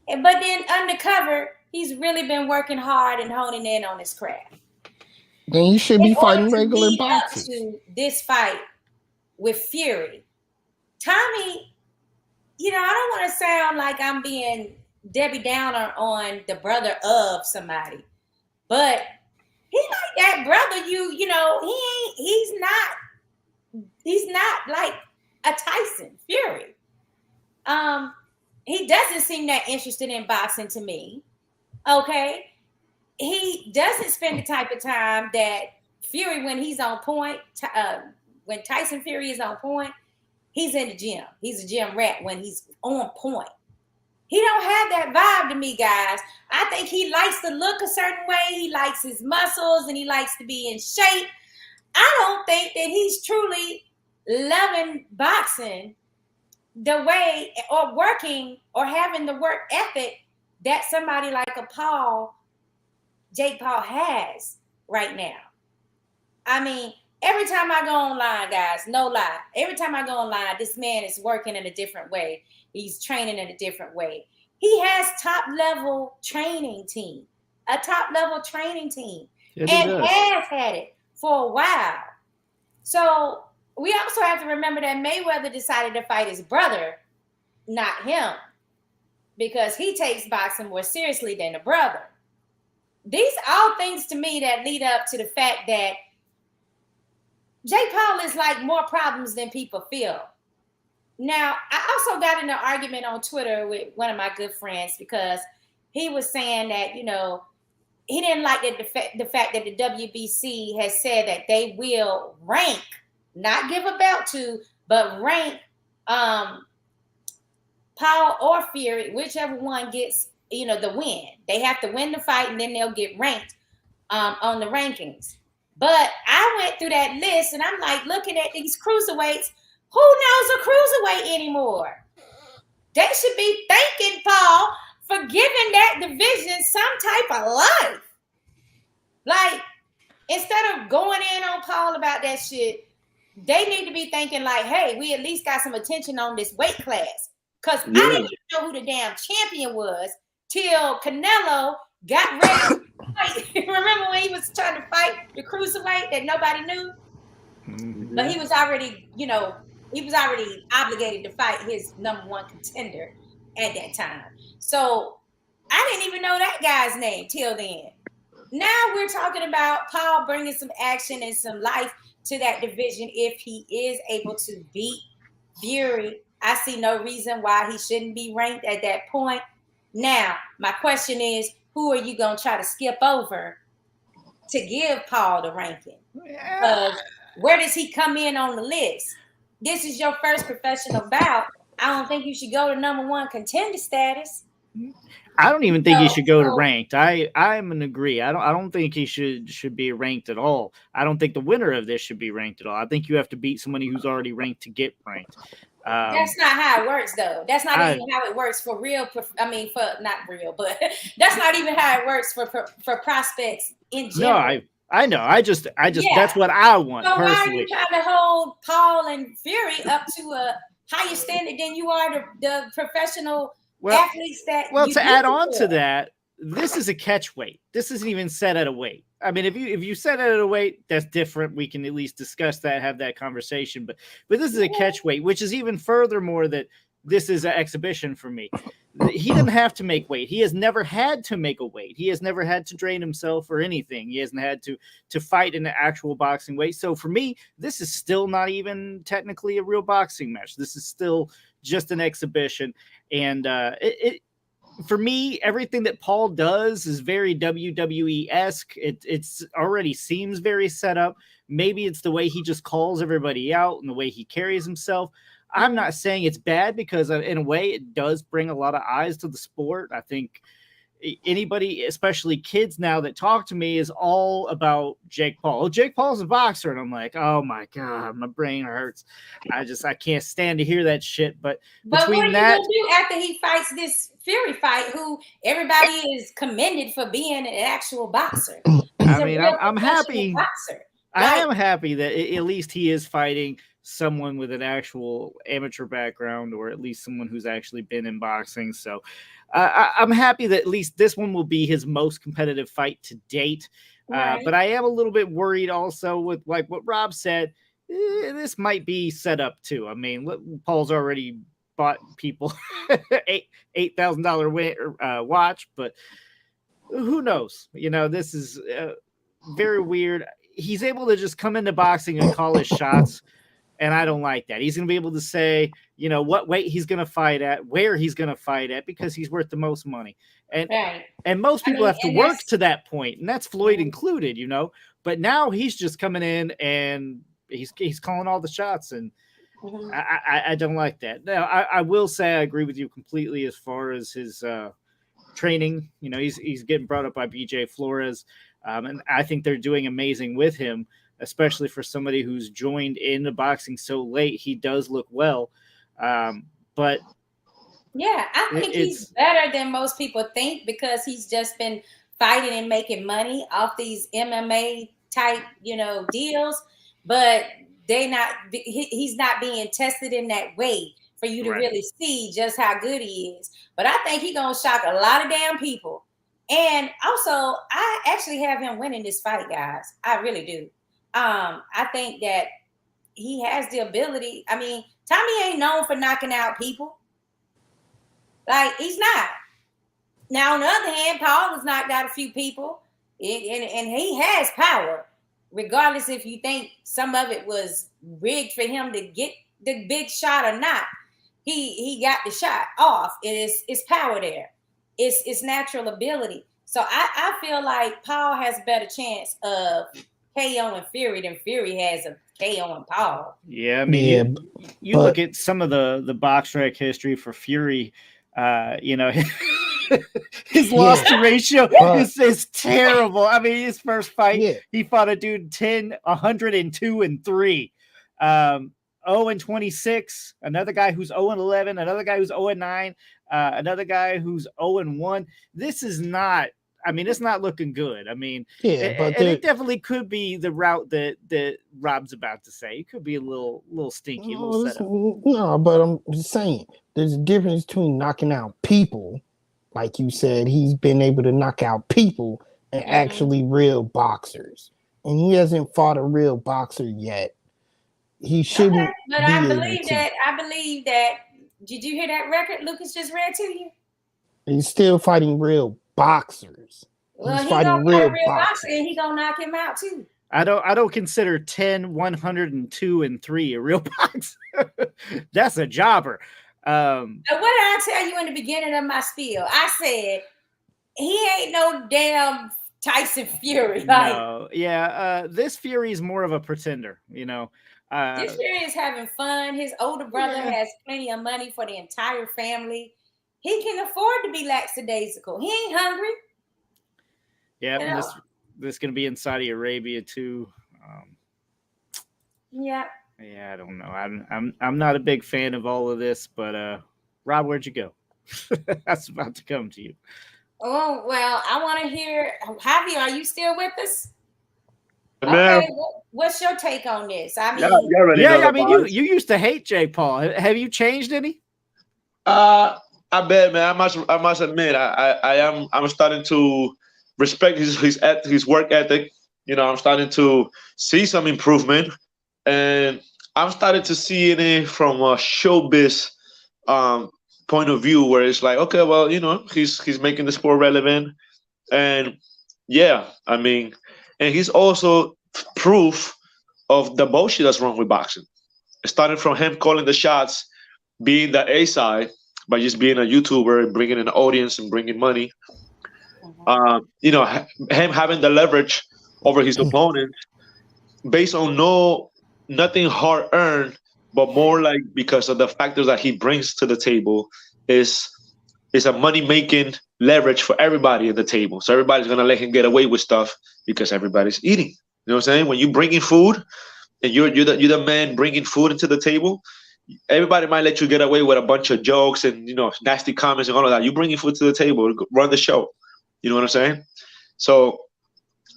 But then undercover, he's really been working hard and honing in on his craft. Then you should be fighting regular boxers. To this fight with Fury, Tommy, I don't want to sound like I'm being Debbie Downer on the brother of somebody, but he like that brother. He's not like a Tyson Fury. He doesn't seem that interested in boxing to me. Okay. He doesn't spend the type of time that Fury, when he's on point, when Tyson Fury is on point, he's in the gym. He's a gym rat when he's on point. He don't have that vibe to me, guys. I think he likes to look a certain way. He likes his muscles and he likes to be in shape. I don't think that he's truly loving boxing the way, or working, or having the work ethic that somebody like a Jake Paul has right now. I mean, every time I go online, guys, no lie, every time I go online, this man is working in a different way. He's training in a different way. He has a top level training team, and has had it for a while. So we also have to remember that Mayweather decided to fight his brother, not him, because he takes boxing more seriously than the brother. These are all things to me that lead up to the fact that Jake Paul is like more problems than people feel. Now, I also got in an argument on Twitter with one of my good friends because he was saying that, he didn't like the fact that the WBC has said that they will rank, not give a belt to, but rank Paul or Fury, whichever one gets, the win. They have to win the fight and then they'll get ranked on the rankings. But I went through that list and I'm like looking at these cruiserweights. Who knows a cruiserweight anymore? They should be thanking Paul for giving that division some type of life. Like, instead of going in on Paul about that shit, they need to be thinking like, hey, we at least got some attention on this weight class. Because I didn't even know who the damn champion was till Canelo got ready to fight. Remember when he was trying to fight the cruiserweight that nobody knew? Mm-hmm. But he was already, obligated to fight his number one contender at that time. So I didn't even know that guy's name till then. Now we're talking about Paul bringing some action and some life to that division if he is able to beat Fury. I see no reason why he shouldn't be ranked at that point. Now, my question is, who are you going to try to skip over to give Paul the ranking? Where does he come in on the list? This is your first professional bout. I don't think you should go to number one contender status. I don't even think he should go to ranked. I'm in agree. I don't think he should be ranked at all. I don't think the winner of this should be ranked at all. I think you have to beat somebody who's already ranked to get ranked. That's not how it works, though. That's not even how it works for real. Not real, but that's not even how it works for prospects in general. No, I know. I just that's what I want. So personally. Why are you trying to hold Paul and Fury up to a higher standard than you are the professional athletes that? Well, to add on to that, this is a catch weight. This isn't even set at a weight. I mean, if you set it at a weight, that's different. We can at least discuss that, have that conversation. But this is a catch weight, which is even furthermore that this is an exhibition for me. He didn't have to make weight. He has never had to make a weight. He has never had to drain himself or anything. He hasn't had to fight in an actual boxing weight. So for me, this is still not even technically a real boxing match. This is still just an exhibition. And for me, everything that Paul does is very WWE-esque. It's already seems very set up. Maybe it's the way he just calls everybody out and the way he carries himself. I'm not saying it's bad because in a way it does bring a lot of eyes to the sport. I think anybody, especially kids now that talk to me, is all about Jake Paul. Oh, Jake Paul's a boxer. And I'm like, oh my God, my brain hurts. I can't stand to hear that shit. But what are you between that, gonna do after he fights this Fury fight, who everybody is commended for being an actual boxer? I mean, I'm happy. Boxer. I am happy that at least he is fighting someone with an actual amateur background, or at least someone who's actually been in boxing. So I'm happy that at least this one will be his most competitive fight to date. Right. But I am a little bit worried also with like what Rob said. This might be set up too. I mean, Paul's already bought people $8,000 watch, but who knows? You know, this is very weird. He's able to just come into boxing and call his shots. And I don't like that. He's going to be able to say, you know, what weight he's going to fight at, where he's going to fight at, because he's worth the most money. And and most people have to work to that point, and that's Floyd included, you know. But now he's just coming in and he's calling all the shots, and I don't like that. Now, I will say I agree with you completely as far as his training. You know, he's getting brought up by BJ Flores, and I think they're doing amazing with him. Especially for somebody who's joined into boxing so late. He does look well. But yeah, I think he's better than most people think because he's just been fighting and making money off these MMA type, you know, deals. But he's not being tested in that way for you to really see just how good he is. But I think he's going to shock a lot of damn people. And also, I actually have him winning this fight, guys. I really do. I think that he has the ability. I mean, Tommy ain't known for knocking out people. Like, he's not. Now, on the other hand, Paul has knocked out a few people, and he has power, regardless if you think some of it was rigged for him to get the big shot or not. He got the shot off. It's power there. It's natural ability. So I feel like Paul has a better chance of KO and Fury than Fury has a KO and Paul. Yeah, I mean, you look at some of the box rec history for Fury, you know, his loss to ratio is terrible. I mean, his first fight, he fought a dude 102-3. 0-26, another guy who's 0-11, another guy who's 0-9, another guy who's 0-1. This is not, I mean, it's not looking good. I mean, but it definitely could be the route that Rob's about to say. It could be a little stinky, a little setup. No, but I'm just saying there's a difference between knocking out people, like you said, he's been able to knock out people, and actually real boxers. And he hasn't fought a real boxer yet. He shouldn't. Okay, but I believe that. Did you hear that record Lucas just read to you? He's still fighting real boxers. Well, he's fighting real boxer, and he's gonna knock him out too. I don't consider 10, 102-3 a real boxer. That's a jobber. What did I tell you in the beginning of my spiel? I said he ain't no damn Tyson Fury. Like, no, this Fury is more of a pretender, you know. This Fury is having fun. His older brother has plenty of money for the entire family. He can afford to be lackadaisical. He ain't hungry. Yeah, you know? This is going to be in Saudi Arabia too. Yeah, I don't know. I'm not a big fan of all of this, but Rob, where'd you go? That's about to come to you. Oh well, I want to hear. Javi, are you still with us? Man. Okay, what's your take on this? I mean, I mean, you used to hate Jake Paul. Have you changed any? I bet, man. I must admit, I'm starting to respect his work ethic. You know, I'm starting to see some improvement, and I'm starting to see it from a showbiz point of view where it's like, okay, well, he's making the sport relevant, and yeah, I mean, and he's also proof of the bullshit that's wrong with boxing. Starting from him calling the shots, being the A side by just being a YouTuber and bringing an audience and bringing money. Him having the leverage over his opponent based on nothing hard earned, but more like because of the factors that he brings to the table is a money making leverage for everybody at the table. So everybody's gonna let him get away with stuff because everybody's eating. You know what I'm saying? When you bring in food and you're the man bringing food into the table, everybody might let you get away with a bunch of jokes and nasty comments and all of that. You bringing food to the table, run the show. You know what I'm saying? So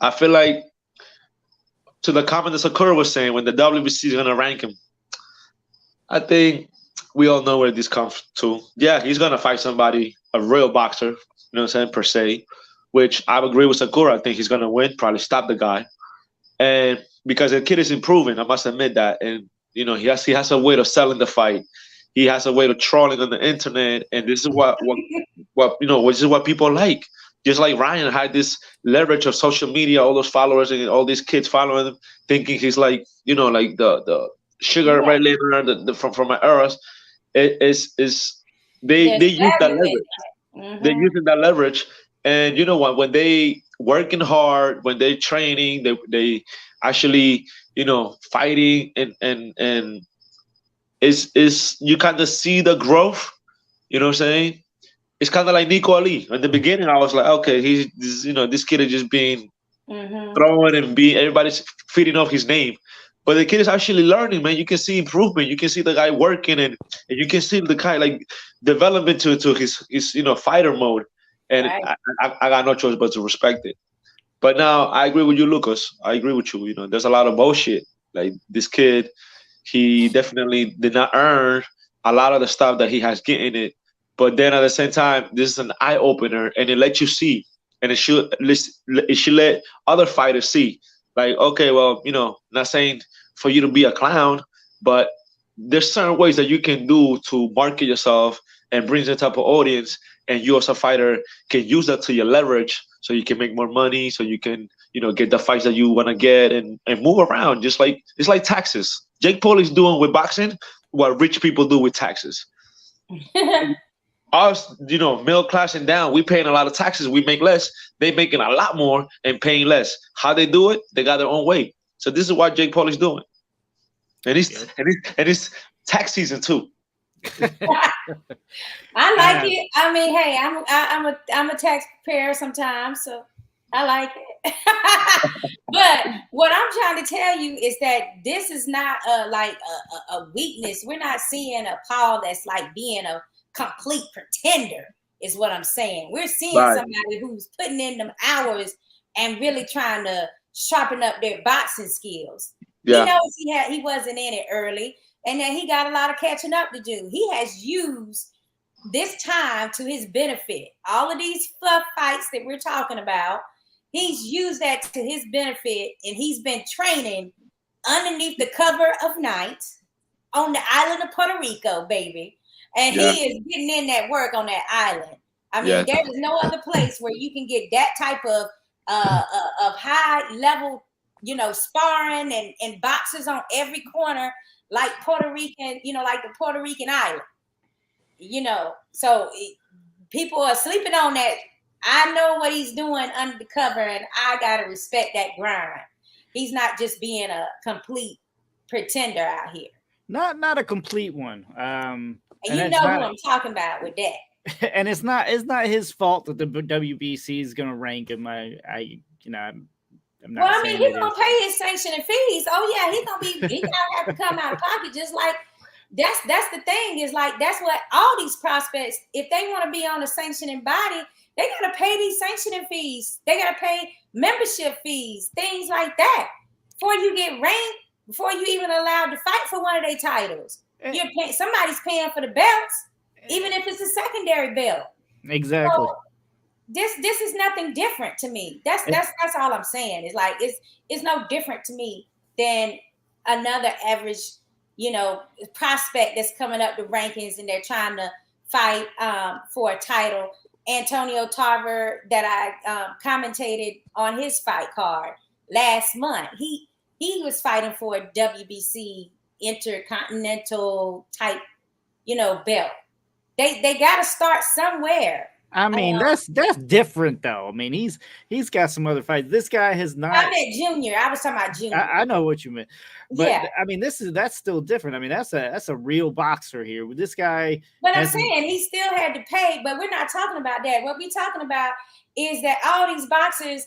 I feel like, to the comment that Sakura was saying, when the WBC is gonna rank him, I think we all know where this comes to. Yeah, he's gonna fight somebody, a real boxer, you know what I'm saying, per se, which I agree with Sakura. I think he's gonna win, probably stop the guy. And because the kid is improving, I must admit that. And he has a way of selling the fight. He has a way of trolling on the internet, and this is what which is what people like. Just like Ryan had this leverage of social media, all those followers and all these kids following him, thinking he's like, like the Sugar Ray Leonard from my eras. They use that leverage. They're using that leverage, and you know what? When they working hard, when they're training, they actually fighting, and is you kind of see the growth. You know what I'm saying? It's kind of like Nico Ali. In the beginning, I was like, okay, this kid is just being thrown and everybody's feeding off his name. But the kid is actually learning, man. You can see improvement. You can see the guy working, and you can see the guy like development to his fighter mode. And right. I got no choice but to respect it. But now I agree with you, Lucas. I agree with you. There's a lot of bullshit. Like this kid, he definitely did not earn a lot of the stuff that he has getting it. But then at the same time, this is an eye opener, and it lets you see, and it should let other fighters see. Like, okay, well, not saying for you to be a clown, but there's certain ways that you can do to market yourself and bring the type of audience, and you as a fighter can use that to your leverage, so you can make more money, so you can, get the fights that you want to get and move around. Just like it's like taxes. Jake Paul is doing with boxing what rich people do with taxes. Us, middle class and down, we paying a lot of taxes. We make less. They making a lot more and paying less. How they do it? They got their own way. So this is what Jake Paul is doing, and it's tax season too. I like it. I mean, hey, I'm a taxpayer sometimes, so I like it. But what I'm trying to tell you is that this is not a weakness. We're not seeing a Paul that's like being a complete pretender, is what I'm saying. We're seeing somebody who's putting in them hours and really trying to sharpen up their boxing skills. Yeah. He knows he wasn't in it early, and then he got a lot of catching up to do. He has used this time to his benefit. All of these fluff fights that we're talking about, he's used that to his benefit, and he's been training underneath the cover of night on the island of Puerto Rico, baby. And he is getting in that work on that island. I mean, there is no other place where you can get that type of high level, sparring and boxes on every corner, like Puerto Rican, like the Puerto Rican island. So people are sleeping on that. I know what he's doing under the cover, and I gotta respect that grind. He's not just being a complete pretender out here. Not a complete one. And you know who I'm talking about with that. And it's not his fault that the WBC is going to rank him. I'm not. Well, I mean, he's gonna pay his sanctioning fees. Oh yeah, he gotta have to come out of pocket. Just like that's the thing, is like that's what all these prospects, if they want to be on a sanctioning body, they gotta pay these sanctioning fees. They gotta pay membership fees, things like that, before you get ranked, before you even allowed to fight for one of their titles. Somebody's paying for the belts, even if it's a secondary belt. Exactly. So this is nothing different to me. That's all I'm saying. It's like it's no different to me than another average prospect that's coming up the rankings and they're trying to fight for a title. Antonio Tarver, that I commentated on his fight card last month. He was fighting for a WBC intercontinental type, belt. They got to start somewhere. I mean, that's different though. I mean, he's got some other fights. This guy has not. I meant Junior. I was talking about Junior. I know what you meant, but yeah. I mean, that's still different. I mean, that's a real boxer here. With this guy, but I'm saying he still had to pay. But we're not talking about that. What we're talking about is that all these boxers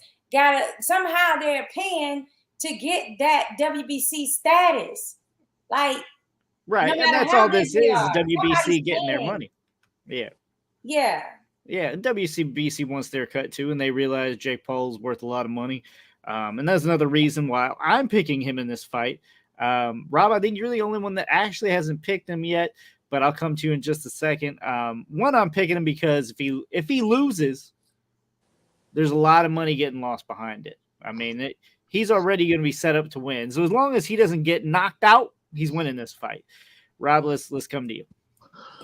somehow they're paying to get that WBC status, like right, no and that's all this is WBC getting their money. Yeah. Yeah. Yeah, and WBC wants their cut too, and they realize Jake Paul's worth a lot of money. And that's another reason why I'm picking him in this fight. Rob, I think you're the only one that actually hasn't picked him yet, but I'll come to you in just a second. One, I'm picking him because if he loses, there's a lot of money getting lost behind it. I mean, he's already going to be set up to win. So as long as he doesn't get knocked out, he's winning this fight. Rob, let's come to you.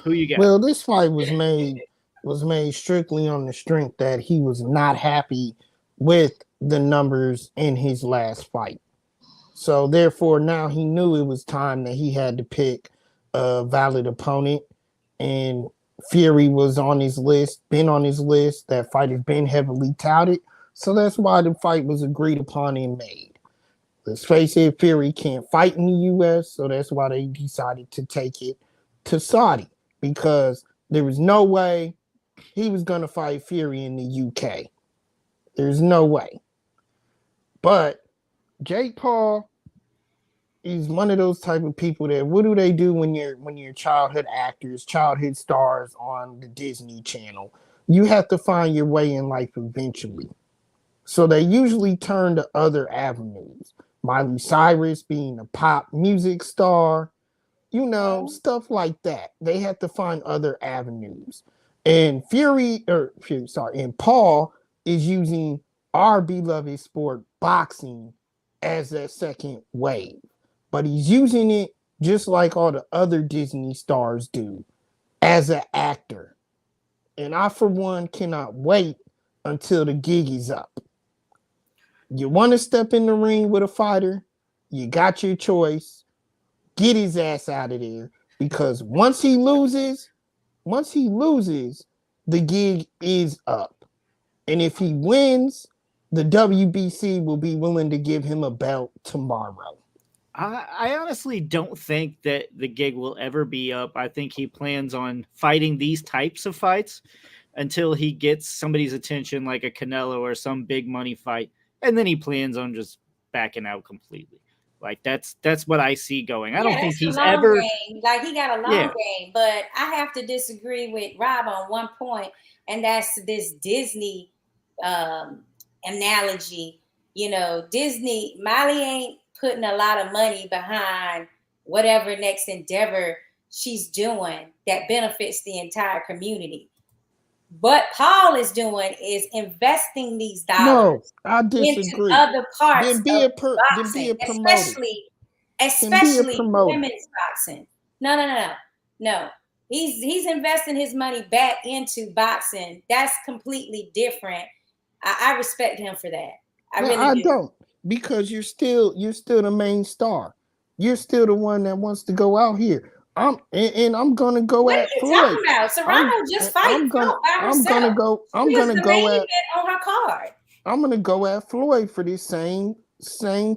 Who you got? Well, this fight was made strictly on the strength that he was not happy with the numbers in his last fight. So therefore, now he knew it was time that he had to pick a valid opponent, and Fury was on his list, been on his list. That fight has been heavily touted. So that's why the fight was agreed upon and made. Let's face it, Fury can't fight in the U.S., so that's why they decided to take it to Saudi, because there was no way he was going to fight Fury in the UK. There's no way. But Jake Paul is one of those type of people that, what do they do when you're childhood actors, childhood stars on the Disney Channel? You have to find your way in life eventually. So they usually turn to other avenues. Miley Cyrus being a pop music star, stuff like that. They have to find other avenues. And and Paul is using our beloved sport, boxing, as that second wave. But he's using it just like all the other Disney stars do, as an actor. And I, for one, cannot wait until the gig is up. You want to step in the ring with a fighter, you got your choice. Get his ass out of there, because once he loses, the gig is up. And if he wins, the WBC will be willing to give him a belt tomorrow. I honestly don't think that the gig will ever be up. I think he plans on fighting these types of fights until he gets somebody's attention, like a Canelo or some big money fight, and then he plans on just backing out completely. Like that's what I see going. I don't think he's ever game. Like he got a long game, but I have to disagree with Rob on one point, and that's this Disney analogy. Disney, Miley ain't putting a lot of money behind whatever next endeavor she's doing that benefits the entire community. What Paul is doing is investing these dollars into other parts of boxing, especially women's boxing. No. He's investing his money back into boxing. That's completely different. I respect him for that. I don't, because you're still the main star. You're still the one that wants to go out here. I'm gonna go what at Floyd. What are you talking about? Serrano just fight. I'm gonna go at on her card. I'm gonna go at Floyd for this same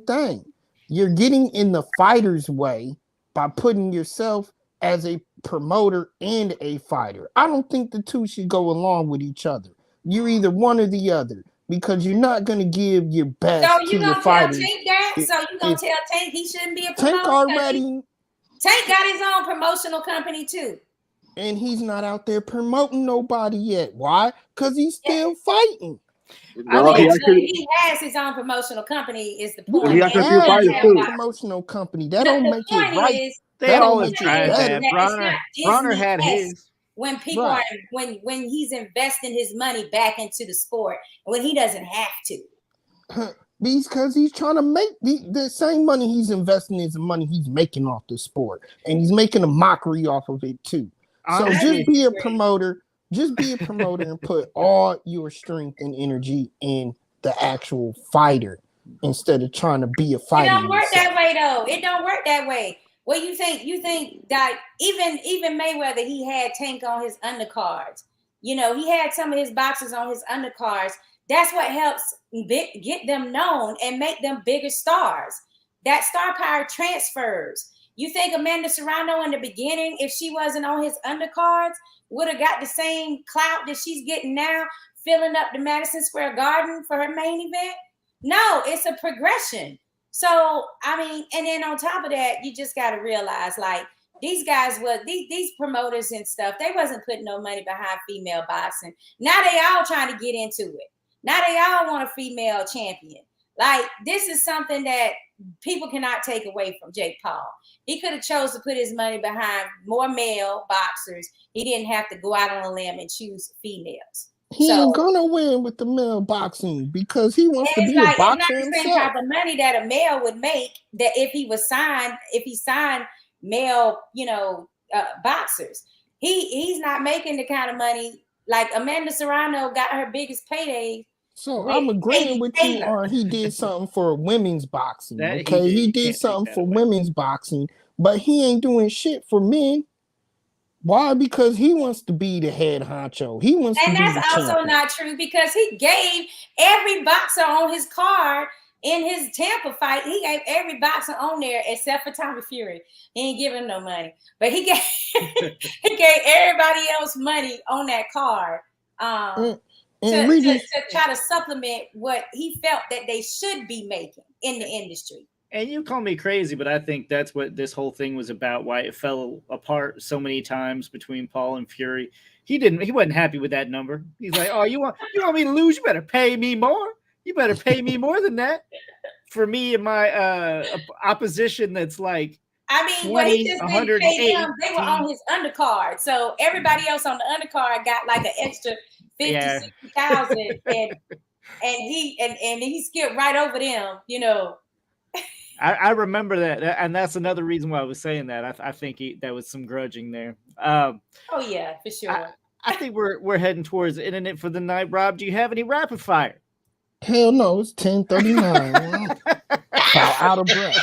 thing. You're getting in the fighter's way by putting yourself as a promoter and a fighter. I don't think the two should go along with each other. You're either one or the other, because you're not gonna give your best to your fighters. So you gonna tell Tank he shouldn't be a promoter? Tank already. Tank got his own promotional company too. And he's not out there promoting nobody yet. Why? Because he's still fighting. Well, he has his own promotional company, is the point. He has a promotional company. That don't make it right. They always try that. Broner had his. When people are when he's investing his money back into the sport when he doesn't have to. Because he's trying to make the same money he's investing is the money he's making off the sport, and he's making a mockery off of it too. So just be a promoter. Just be a promoter and put all your strength and energy in the actual fighter instead of trying to be a fighter. It don't work that way though. It don't work that way. Well, you think that even Mayweather, he had Tank on his undercards. You know, he had some of his boxers on his undercards. That's what helps get them known and make them bigger stars. That star power transfers. You think Amanda Serrano in the beginning, if she wasn't on his undercards, would have got the same clout that she's getting now, filling up the Madison Square Garden for her main event? No, it's a progression. So, I mean, and then on top of that, you just got to realize, like, these guys these promoters and stuff, they wasn't putting no money behind female boxing. Now they all trying to get into it. Now they all want a female champion. Like, this is something that people cannot take away from Jake Paul. He could have chose to put his money behind more male boxers. He didn't have to go out on a limb and choose females. He ain't gonna win with the male boxing because he wants to be a boxer himself. It's not the same type of money that a male would make that if he signed male, boxers. He's not making the kind of money like Amanda Serrano got her biggest payday. So I'm agreeing with you on he did something for women's boxing. Okay, he did something for women's boxing, but he ain't doing shit for men. Why? Because he wants to be the head honcho. He wants to be the champion. And that's also not true because he gave every boxer on his card in his Tampa fight. He gave every boxer on there except for Tommy Fury. He ain't giving no money, but he gave everybody else money on that card to try to supplement what he felt that they should be making in the industry. And you call me crazy, but I think that's what this whole thing was about, why it fell apart so many times between Paul and Fury. He wasn't happy with that number. He's like, oh, you want me to lose? You better pay me more. You better pay me more than that for me and my opposition that's like, I mean, what he just didn't pay them, they were on his undercard. So everybody else on the undercard got like an extra 50,000 and he skipped right over them, I remember that, and that's another reason why I was saying that. I think that was some grudging there. Oh yeah, for sure. I think we're heading towards the internet for the night. Rob, do you have any rapid fire? Hell no, it's 10:39. Out of breath.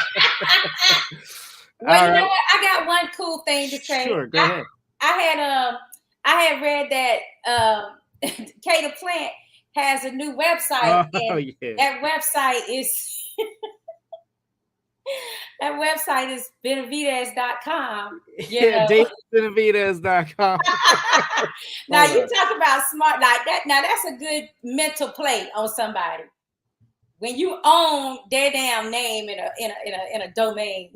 Well, you know what? I got one cool thing to say. Sure, go ahead. I had read that Kata Plant has a new website. That website is that website is benavidez.com. Yeah, DavidBenavidez.com. Now you talk about smart like that. Now that's a good mental play on somebody. When you own their damn name in a domain.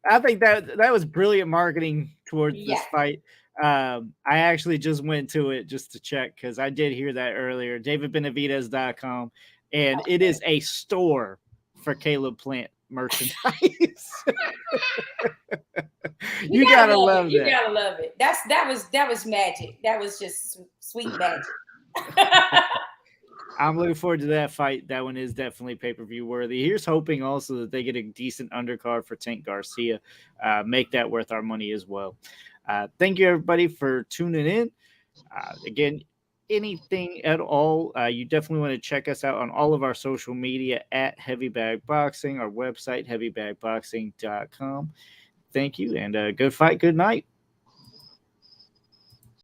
I think that was brilliant marketing towards this fight. I actually just went to it just to check because I did hear that earlier. DavidBenavidez.com. And it is a store for Caleb Plant merchandise. You gotta love that. You gotta love it. That was magic. That was just sweet magic. I'm looking forward to that fight. That one is definitely pay-per-view worthy. Here's hoping also that they get a decent undercard for Tank Garcia. Make that worth our money as well. Thank you everybody for tuning in. Again, anything at all, you definitely want to check us out on all of our social media at Heavy Bag Boxing, our website, heavybagboxing.com. Thank you, and good fight, good night.